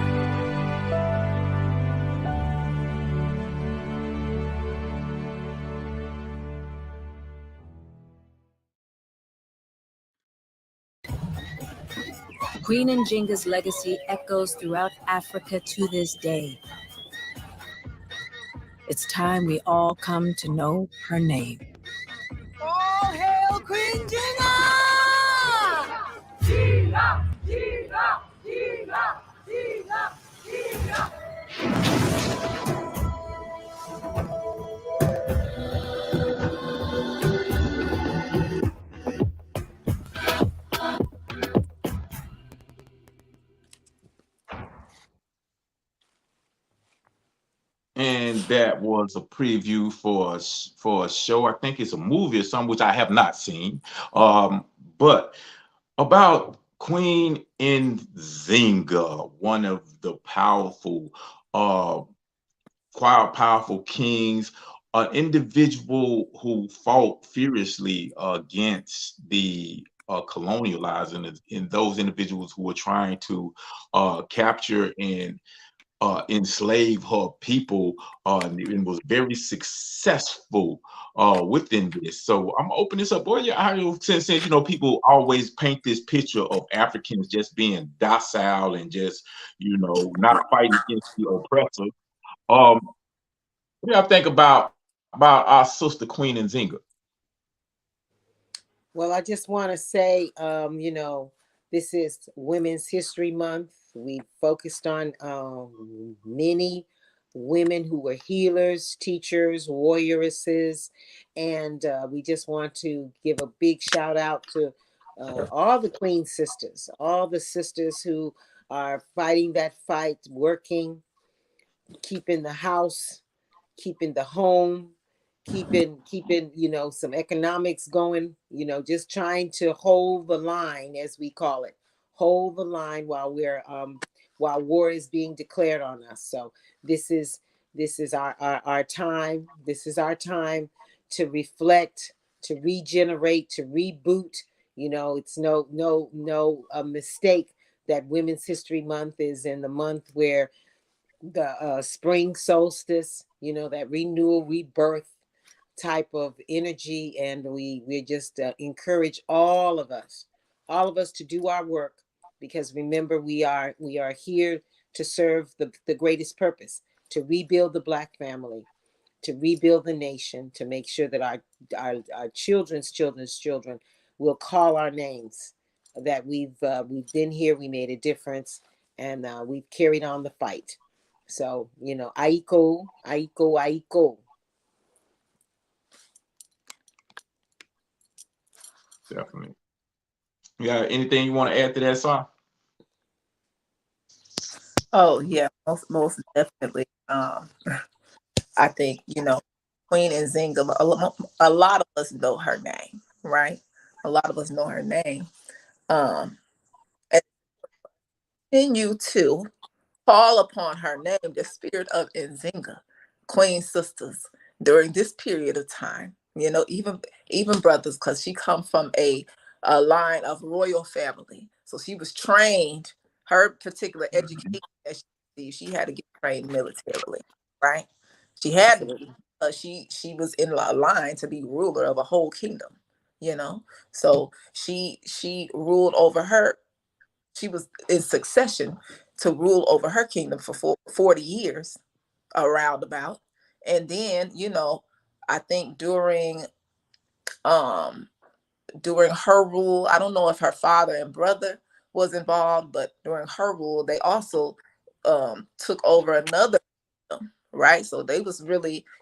Queen Nzinga's legacy echoes throughout Africa to this day. It's time we all come to know her name. All hail Queen Nzinga! Nzinga! Nzinga! Nzinga! Nzinga! Nzinga! And that was a preview for a show. I think it's a movie or something, which I have not seen. But about Queen Nzinga, one of the powerful kings, an individual who fought furiously against the colonializing and those individuals who were trying to capture and enslave her people, and was very successful within this. So I'm gonna open this up. Boy, yeah, since you know, people always paint this picture of Africans just being docile and just, you know, not fighting against the oppressor. What do y'all think about our sister Queen Nzinga? Well, I just want to say, you know, this is Women's History Month. We focused on many women who were healers, teachers, warrioresses, and we just want to give a big shout out to all the Queen sisters, all the sisters who are fighting that fight, working, keeping the house, keeping the home, keeping you know, some economics going, you know, just trying to hold the line, as we call it, hold the line while we're while war is being declared on us. So this is This is our time. This is our time to reflect, to regenerate, to reboot. You know, it's no mistake that Women's History Month is in the month where the spring solstice, you know, that renewal, rebirth type of energy, and we just encourage all of us to do our work, because remember, we are here to serve the greatest purpose, to rebuild the Black family, to rebuild the nation, to make sure that our children's children will call our names, that we've been here, we made a difference, and we've carried on the fight. So, you know, Aiko, Aiko, Aiko. Definitely. Yeah. Anything you want to add to that, song? Oh yeah, most definitely. I think, you know, Queen Nzinga, a lot of us know her name, right? A lot of us know her name. And continue to call upon her name, the spirit of Nzinga, Queen sisters, during this period of time. You know, even brothers, because she come from a line of royal family. So she was trained, her particular education that she received, she had to get trained militarily, right? She had to, she was in a line to be ruler of a whole kingdom, you know. So she ruled over her. She was in succession to rule over her kingdom for 40 years, around about. And then, you know, I think during her rule, I don't know if her father and brother was involved, but during her rule, they also took over another kingdom, right? So it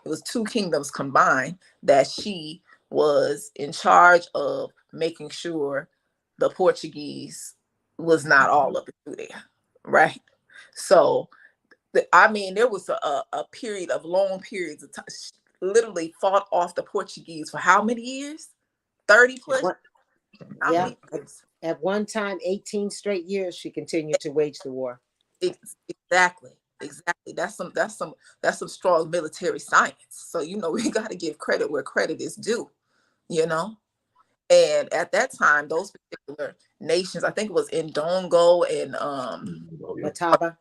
was two kingdoms combined that she was in charge of making sure the Portuguese was not all up through there, right? So I mean, there was a period of long periods of time, literally fought off the Portuguese for how many years? 30 plus? Yeah. At one time, 18 straight years, she continued to wage the war. Exactly. That's some strong military science. So, you know, we got to give credit where credit is due, you know? And at that time, those particular nations, I think it was Ndongo and Matamba,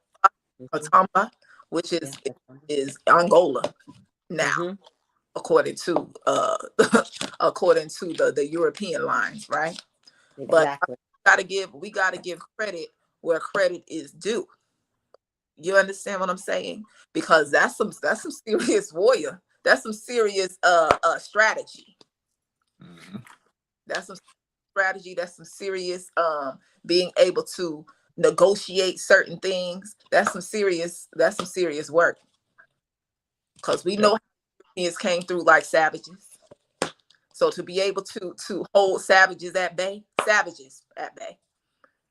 which is Angola now, according to according to the European lines, right? Exactly. But we gotta give credit where credit is due. You understand what I'm saying? Because that's some serious warrior. That's some serious strategy. That's some strategy. That's some serious being able to negotiate certain things. That's some serious work. Because we know Europeans came through like savages. So to be able to hold savages at bay,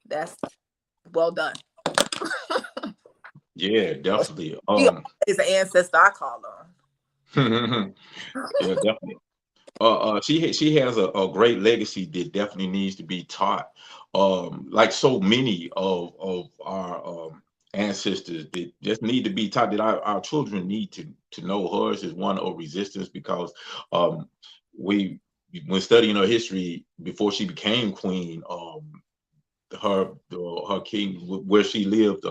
that's well done. Yeah, definitely. Is an ancestor I call on. Yeah, definitely. She has a great legacy that definitely needs to be taught. Like so many of our ancestors that just need to be taught, that our children need to know. Hers is one of resistance, because when studying her history before she became queen, her king, where she lived,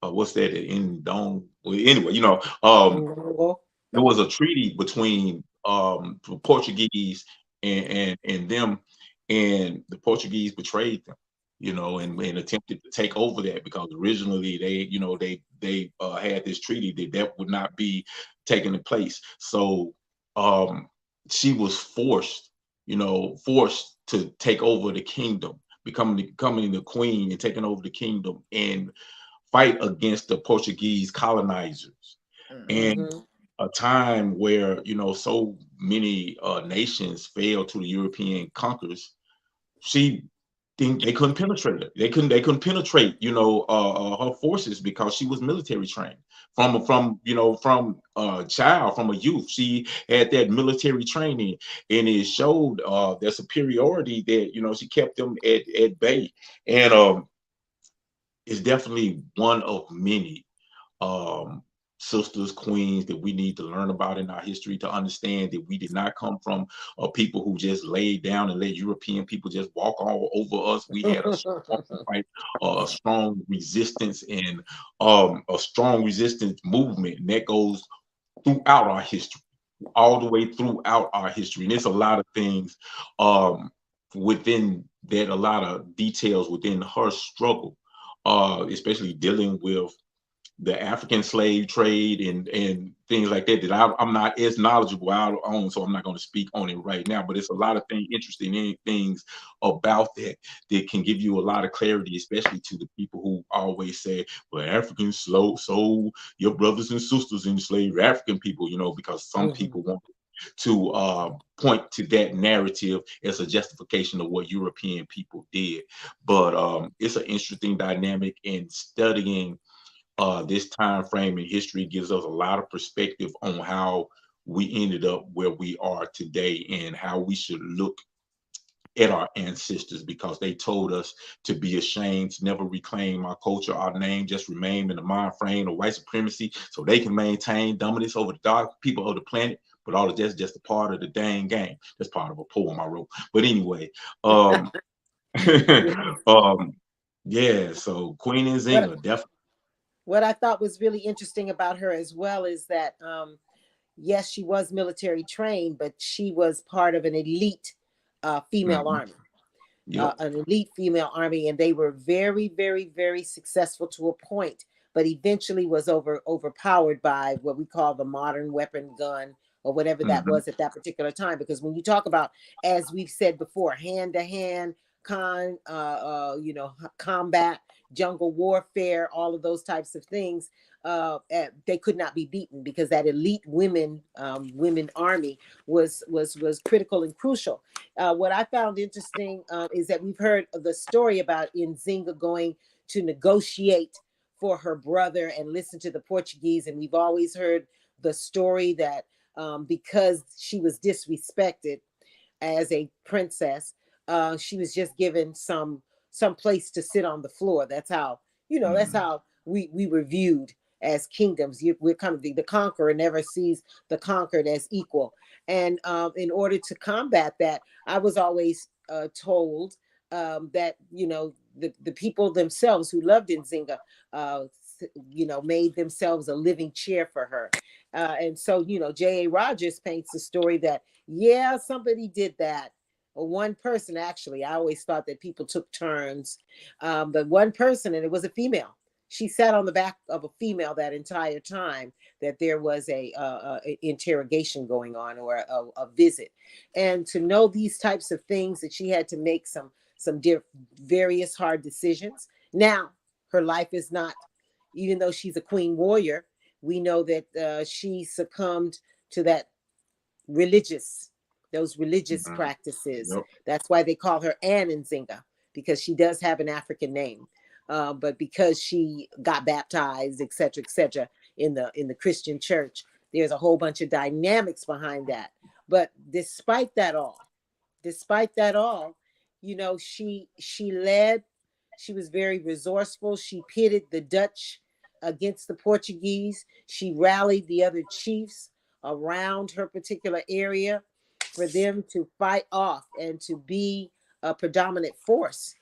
what's that in Dong? Anyway, you know, there was a treaty between the Portuguese and them, and the Portuguese betrayed them, you know, and attempted to take over that, because originally they had this treaty that would not be taking place. So she was forced to take over the kingdom, becoming the queen and taking over the kingdom and fight against the Portuguese colonizers. And a time where, you know, so many nations failed to the European conquerors, they couldn't penetrate her. They couldn't penetrate, you know, her forces, because she was military trained from a child, from a youth. She had that military training, and it showed their superiority, that, you know, she kept them at bay. And it's definitely one of many sisters, queens that we need to learn about in our history to understand that we did not come from people who just laid down and let European people just walk all over us. We had a strong fight, a strong resistance, and a strong resistance movement, and that goes throughout our history, all the way throughout our history. And there's a lot of things within that, a lot of details within her struggle, especially dealing with the African slave trade and things like that, that I'm not as knowledgeable on, so I'm not going to speak on it right now. But it's a lot of interesting things about that that can give you a lot of clarity, especially to the people who always say, well, Africans sold your brothers and sisters enslaved African people, because some people want to point to that narrative as a justification of what European people did. But it's an interesting dynamic, in studying this time frame in history gives us a lot of perspective on how we ended up where we are today, and how we should look at our ancestors, because they told us to be ashamed, to never reclaim our culture, our name, just remain in the mind frame of white supremacy so they can maintain dominance over the dark people of the planet. But all of that's just a part of the dang game. That's part of a poem I wrote. But anyway, yeah, so Queen Nzinga, definitely. What I thought was really interesting about her as well is that, yes, she was military trained, but she was part of an elite female army, an elite female army, and they were very, very, very successful to a point, but eventually was overpowered by what we call the modern weapon gun, or whatever that was at that particular time. Because when you talk about, as we've said before, hand-to-hand combat, jungle warfare, all of those types of things, they could not be beaten, because that elite women army was critical and crucial. What I found interesting is that we've heard the story about Nzinga going to negotiate for her brother and listen to the Portuguese, and we've always heard the story that because she was disrespected as a princess, she was just given some place to sit on the floor. That's how, that's how we were viewed as kingdoms. We're kind of the conqueror never sees the conquered as equal. And in order to combat that, I was always told that, the people themselves who loved Nzinga, made themselves a living chair for her. And so, J.A. Rogers paints the story that, yeah, somebody did that. One person, actually. I always thought that people took turns, but one person, and it was a female. She sat on the back of a female that entire time that there was a interrogation going on, or a visit. And to know these types of things, that she had to make some various hard decisions. Now, her life is not, even though she's a queen warrior, we know that she succumbed to those religious practices. That's why they call her Anne Nzinga, because she does have an African name. But because she got baptized, et cetera, in the Christian church, there's a whole bunch of dynamics behind that. But despite that all, she led. She was very resourceful. She pitted the Dutch against the Portuguese. She rallied the other chiefs around her particular area for them to fight off and to be a predominant force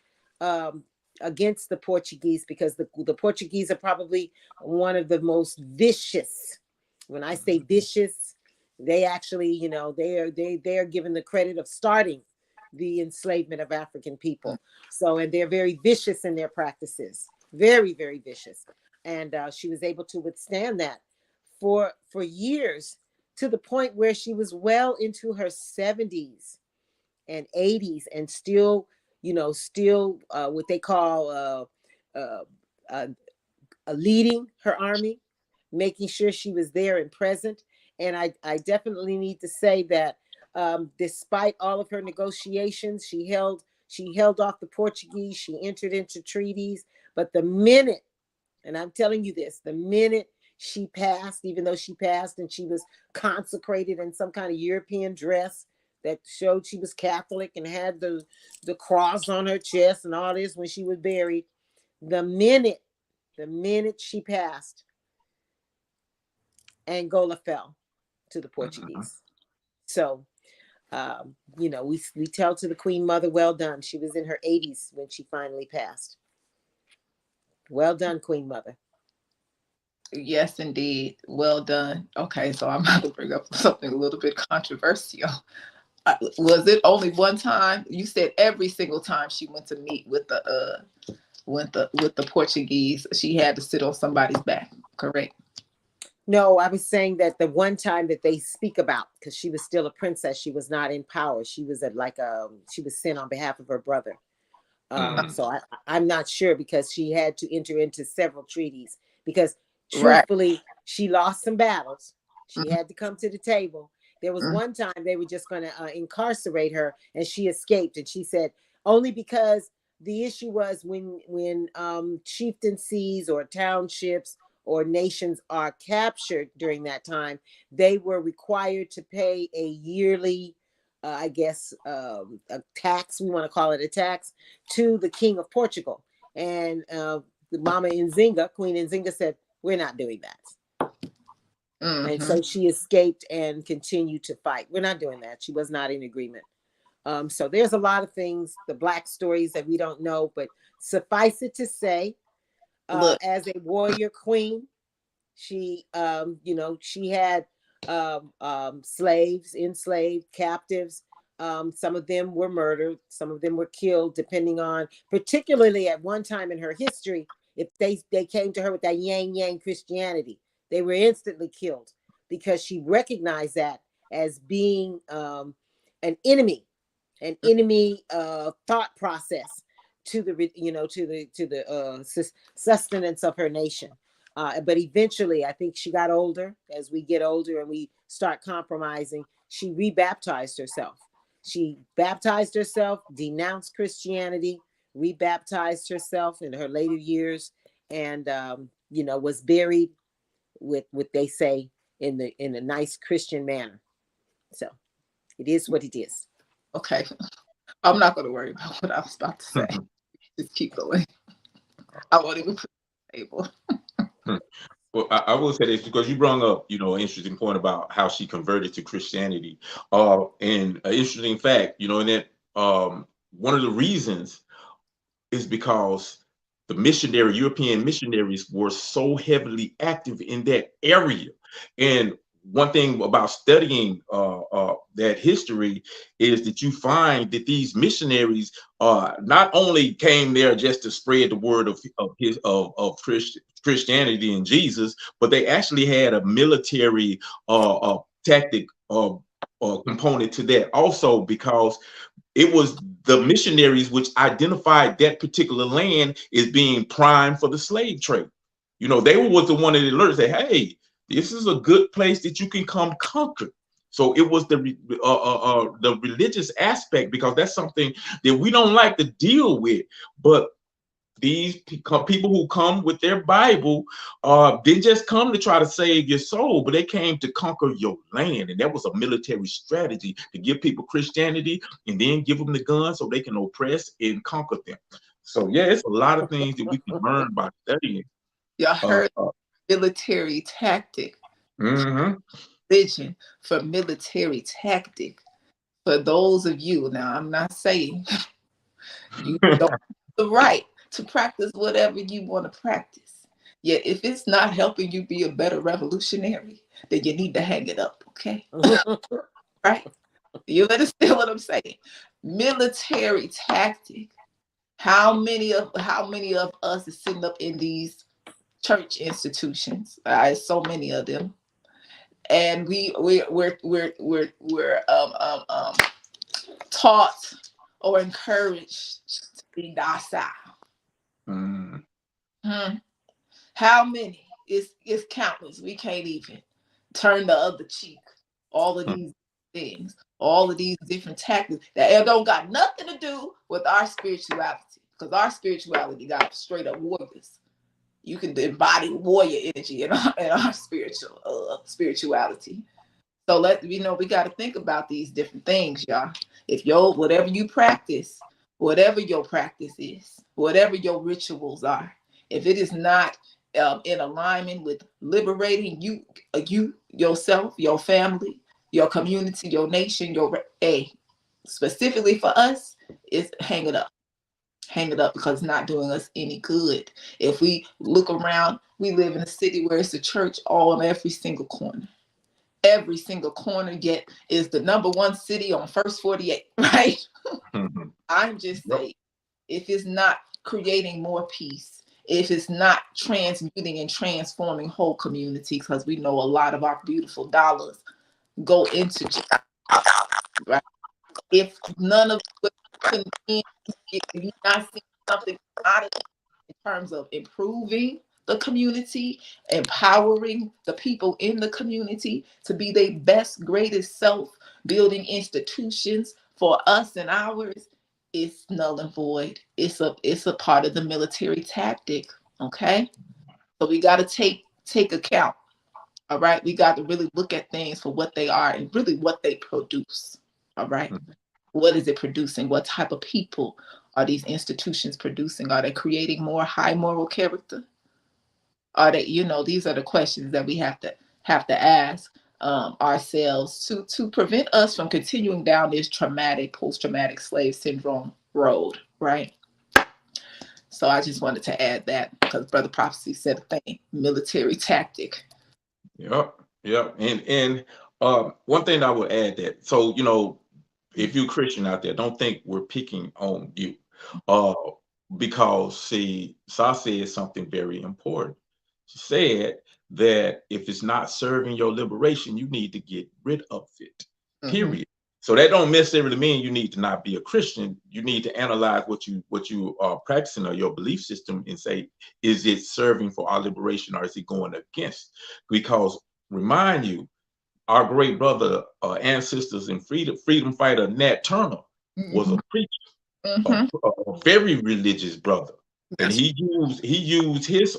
against the Portuguese, because the Portuguese are probably one of the most vicious. When I say vicious, they actually, they are given the credit of starting the enslavement of African people. So, and they're very vicious in their practices, very, very vicious. And she was able to withstand that for years, to the point where she was well into her 70s and 80s, and still what they call leading her army, making sure she was there and present. And I definitely need to say that despite all of her negotiations, she held off the Portuguese. She entered into treaties. But the minute, and I'm telling you this, the minute she passed, even though she passed and she was consecrated in some kind of European dress that showed she was Catholic and had the cross on her chest and all this when she was buried, the minute she passed, Angola fell to the Portuguese. So, we tell to the Queen Mother, well done. She was in her 80s when she finally passed. Well done, Queen Mother. Yes, indeed. Well done. Okay, so I'm about to bring up something a little bit controversial. Was it only one time? You said every single time she went to meet with the Portuguese, she had to sit on somebody's back, correct? No, I was saying that the one time that they speak about, because she was still a princess, she was not in power. She was she was sent on behalf of her brother. So I'm not sure, because she had to enter into several treaties, because truthfully, she lost some battles. She had to come to the table. There was one time they were just going to incarcerate her, and she escaped. And she said, only because the issue was when chieftaincies or townships or nations are captured during that time, they were required to pay a yearly, a tax, we want to call it a tax, to the King of Portugal. And the Mama Nzinga, Queen Nzinga, said, we're not doing that. And so she escaped and continued to fight. We're not doing that. She was not in agreement. So there's a lot of things, the Black stories that we don't know, but suffice it to say, as a warrior queen, she, she had slaves, enslaved, captives. Some of them were murdered. Some of them were killed, depending on, particularly at one time in her history, if they came to her with that yang Christianity, they were instantly killed, because she recognized that as being an enemy thought process to the sustenance of her nation. But eventually, I think she got older. As we get older and we start compromising, she rebaptized herself. She baptized herself, denounced Christianity, rebaptized herself in her later years, and was buried with what they say in a nice Christian manner. So it is what it is. Okay, I'm not going to worry about what I was about to say. Just keep going. I won't even put it on the table. Well, I will say this, because you brought up, an interesting point about how she converted to Christianity. And an interesting fact, and that one of the reasons is because the European missionaries were so heavily active in that area. And one thing about studying that history is that you find that these missionaries not only came there just to spread the word of Christianity and Jesus, but they actually had a military tactic component to that also, because it was the missionaries which identified that particular land as being prime for the slave trade. They were the one that alerted, say, hey, this is a good place that you can come conquer. So it was the religious aspect, because that's something that we don't like to deal with. But these people who come with their Bible didn't just come to try to save your soul, but they came to conquer your land. And that was a military strategy, to give people Christianity and then give them the gun so they can oppress and conquer them. So yeah, it's a lot of things that we can learn by studying. Y'all heard military tactic. Religion for military tactic. For those of you, now I'm not saying you don't have the right to practice whatever you want to practice. Yet if it's not helping you be a better revolutionary, then you need to hang it up, okay? Right? You understand what I'm saying? Military tactic. How many of us is sitting up in these church institutions? So many of them, and we're taught or encouraged to be docile. How many? It's countless. We can't even turn the other cheek. All of these things, all of these different tactics that don't got nothing to do with our spirituality, because our spirituality got straight up warriors. You can embody warrior energy in our spirituality. So we got to think about these different things, y'all. If whatever you practice, whatever your practice is, whatever your rituals are, if it is not in alignment with liberating you yourself, your family, your community, your nation, specifically for us, is hang it up. Hang it up, because it's not doing us any good. If we look around, we live in a city where it's a church all on every single corner. Every single corner, yet is the #1 city on First 48, right? I'm just saying, if it's not creating more peace, if it's not transmuting and transforming whole communities, because we know a lot of our beautiful dollars go into jobs, right? If none of what putting in, if you're not seeing something out of it in terms of improving the community, empowering the people in the community to be their best, greatest self, building institutions for us and ours, it's null and void. It's a part of the military tactic. Okay, so we got to take account. All right, we got to really look at things for what they are and really what they produce. All right. What is it producing? What type of people are these institutions producing? Are they creating more high moral character? Are they, these are the questions that we have to ask ourselves to prevent us from continuing down this traumatic, post-traumatic slave syndrome road, right? So I just wanted to add that, because Brother Prophecy said a thing, military tactic. Yep. And one thing I would add that, so if you're Christian out there, don't think we're picking on you. Because see, Sa said something very important. She said that if it's not serving your liberation, you need to get rid of it. Period. So that don't necessarily mean you need to not be a Christian. You need to analyze what you are practicing or your belief system and say, is it serving for our liberation or is it going against? Because remind you, our great brother, ancestors and freedom fighter Nat Turner was a preacher, a very religious brother. And he used his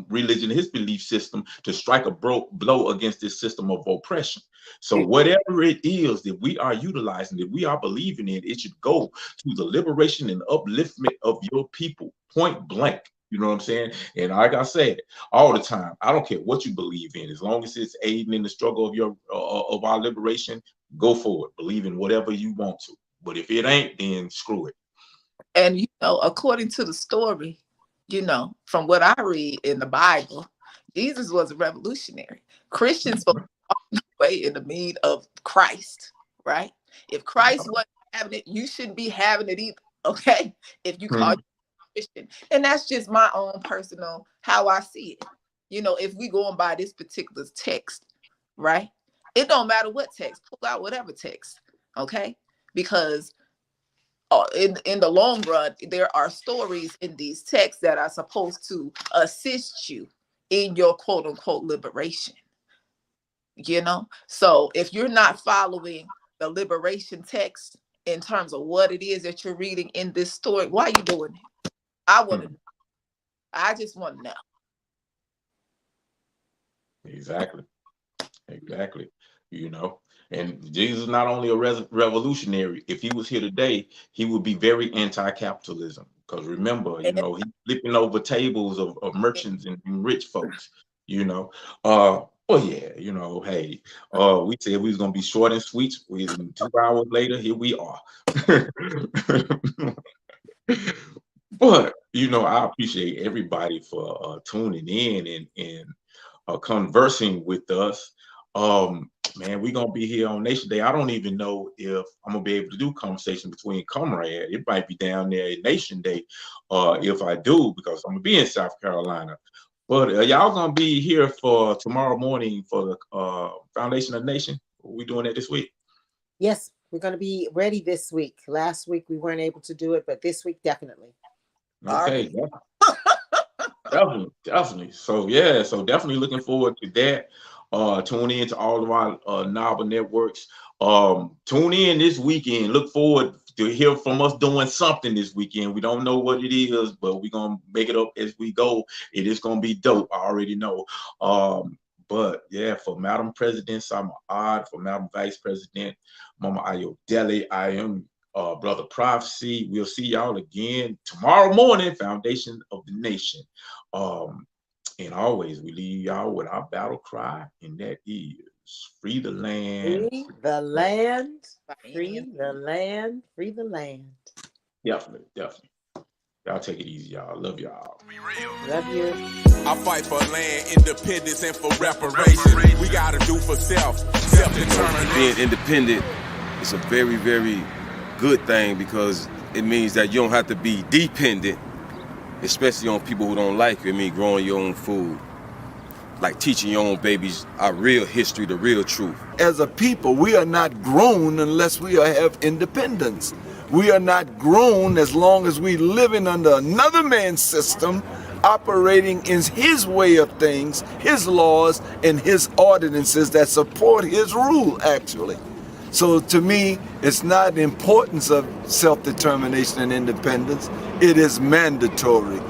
religion, his belief system to strike a blow against this system of oppression. So whatever it is that we are utilizing, that we are believing in, it should go to the liberation and upliftment of your people, point blank. You know what I'm saying? And like I said all the time, I don't care what you believe in, as long as it's aiding in the struggle of our liberation, go forward. Believe in whatever you want to. But if it ain't, then screw it. And according to the story, from what I read in the Bible, Jesus was a revolutionary. Christians were way in the need of Christ, right? If Christ wasn't having it, you shouldn't be having it either. Okay, if you call Christian. And that's just my own personal how I see it. If we going by this particular text, right? It don't matter what text, pull out whatever text, okay? Because in the long run, there are stories in these texts that are supposed to assist you in your quote unquote liberation. So if you're not following the liberation text in terms of what it is that you're reading in this story, why are you doing it? I want to know. I just want to know. Exactly. And Jesus is not only a revolutionary. If he was here today, he would be very anti-capitalism. Because remember, he's flipping over tables of merchants and rich folks. Hey, we said we was gonna be short and sweet. 2 hours later, here we are. But I appreciate everybody for tuning in and conversing with us. Man, we're gonna be here on Nation Day. I don't even know if I'm gonna be able to do conversation between comrades. It might be down there at Nation Day, if I do, because I'm gonna be in South Carolina. But y'all gonna be here for tomorrow morning for the Foundation of the Nation. We doing it this week? Yes, we're gonna be ready this week. Last week we weren't able to do it, but this week definitely. Okay. Definitely. So definitely looking forward to that. Tune in to all of our NABA networks. Tune in this weekend. Look forward to hear from us doing something this weekend. We don't know what it is, but we're gonna make it up as we go. It is gonna be dope. I already know. But yeah, for Madam President Sama Odd, for Madam Vice President Mama Ayodele, I am Brother Prophecy. We'll see y'all again tomorrow morning, Foundation of the Nation. And always we leave y'all with our battle cry, and that is free the land. Free the land, free the land, free the land. Definitely. Y'all take it easy, y'all. Love y'all. Love you. I fight for land, independence, and for reparation. We gotta do for self-determination. Being independent is a very, very good thing because it means that you don't have to be dependent, especially on people who don't like you. I mean, growing your own food, like teaching your own babies our real history, the real truth. As a people, we are not grown unless we have independence. We are not grown as long as we living under another man's system, operating in his way of things, his laws, and his ordinances that support his rule, actually. So to me, it's not the importance of self-determination and independence. It is mandatory.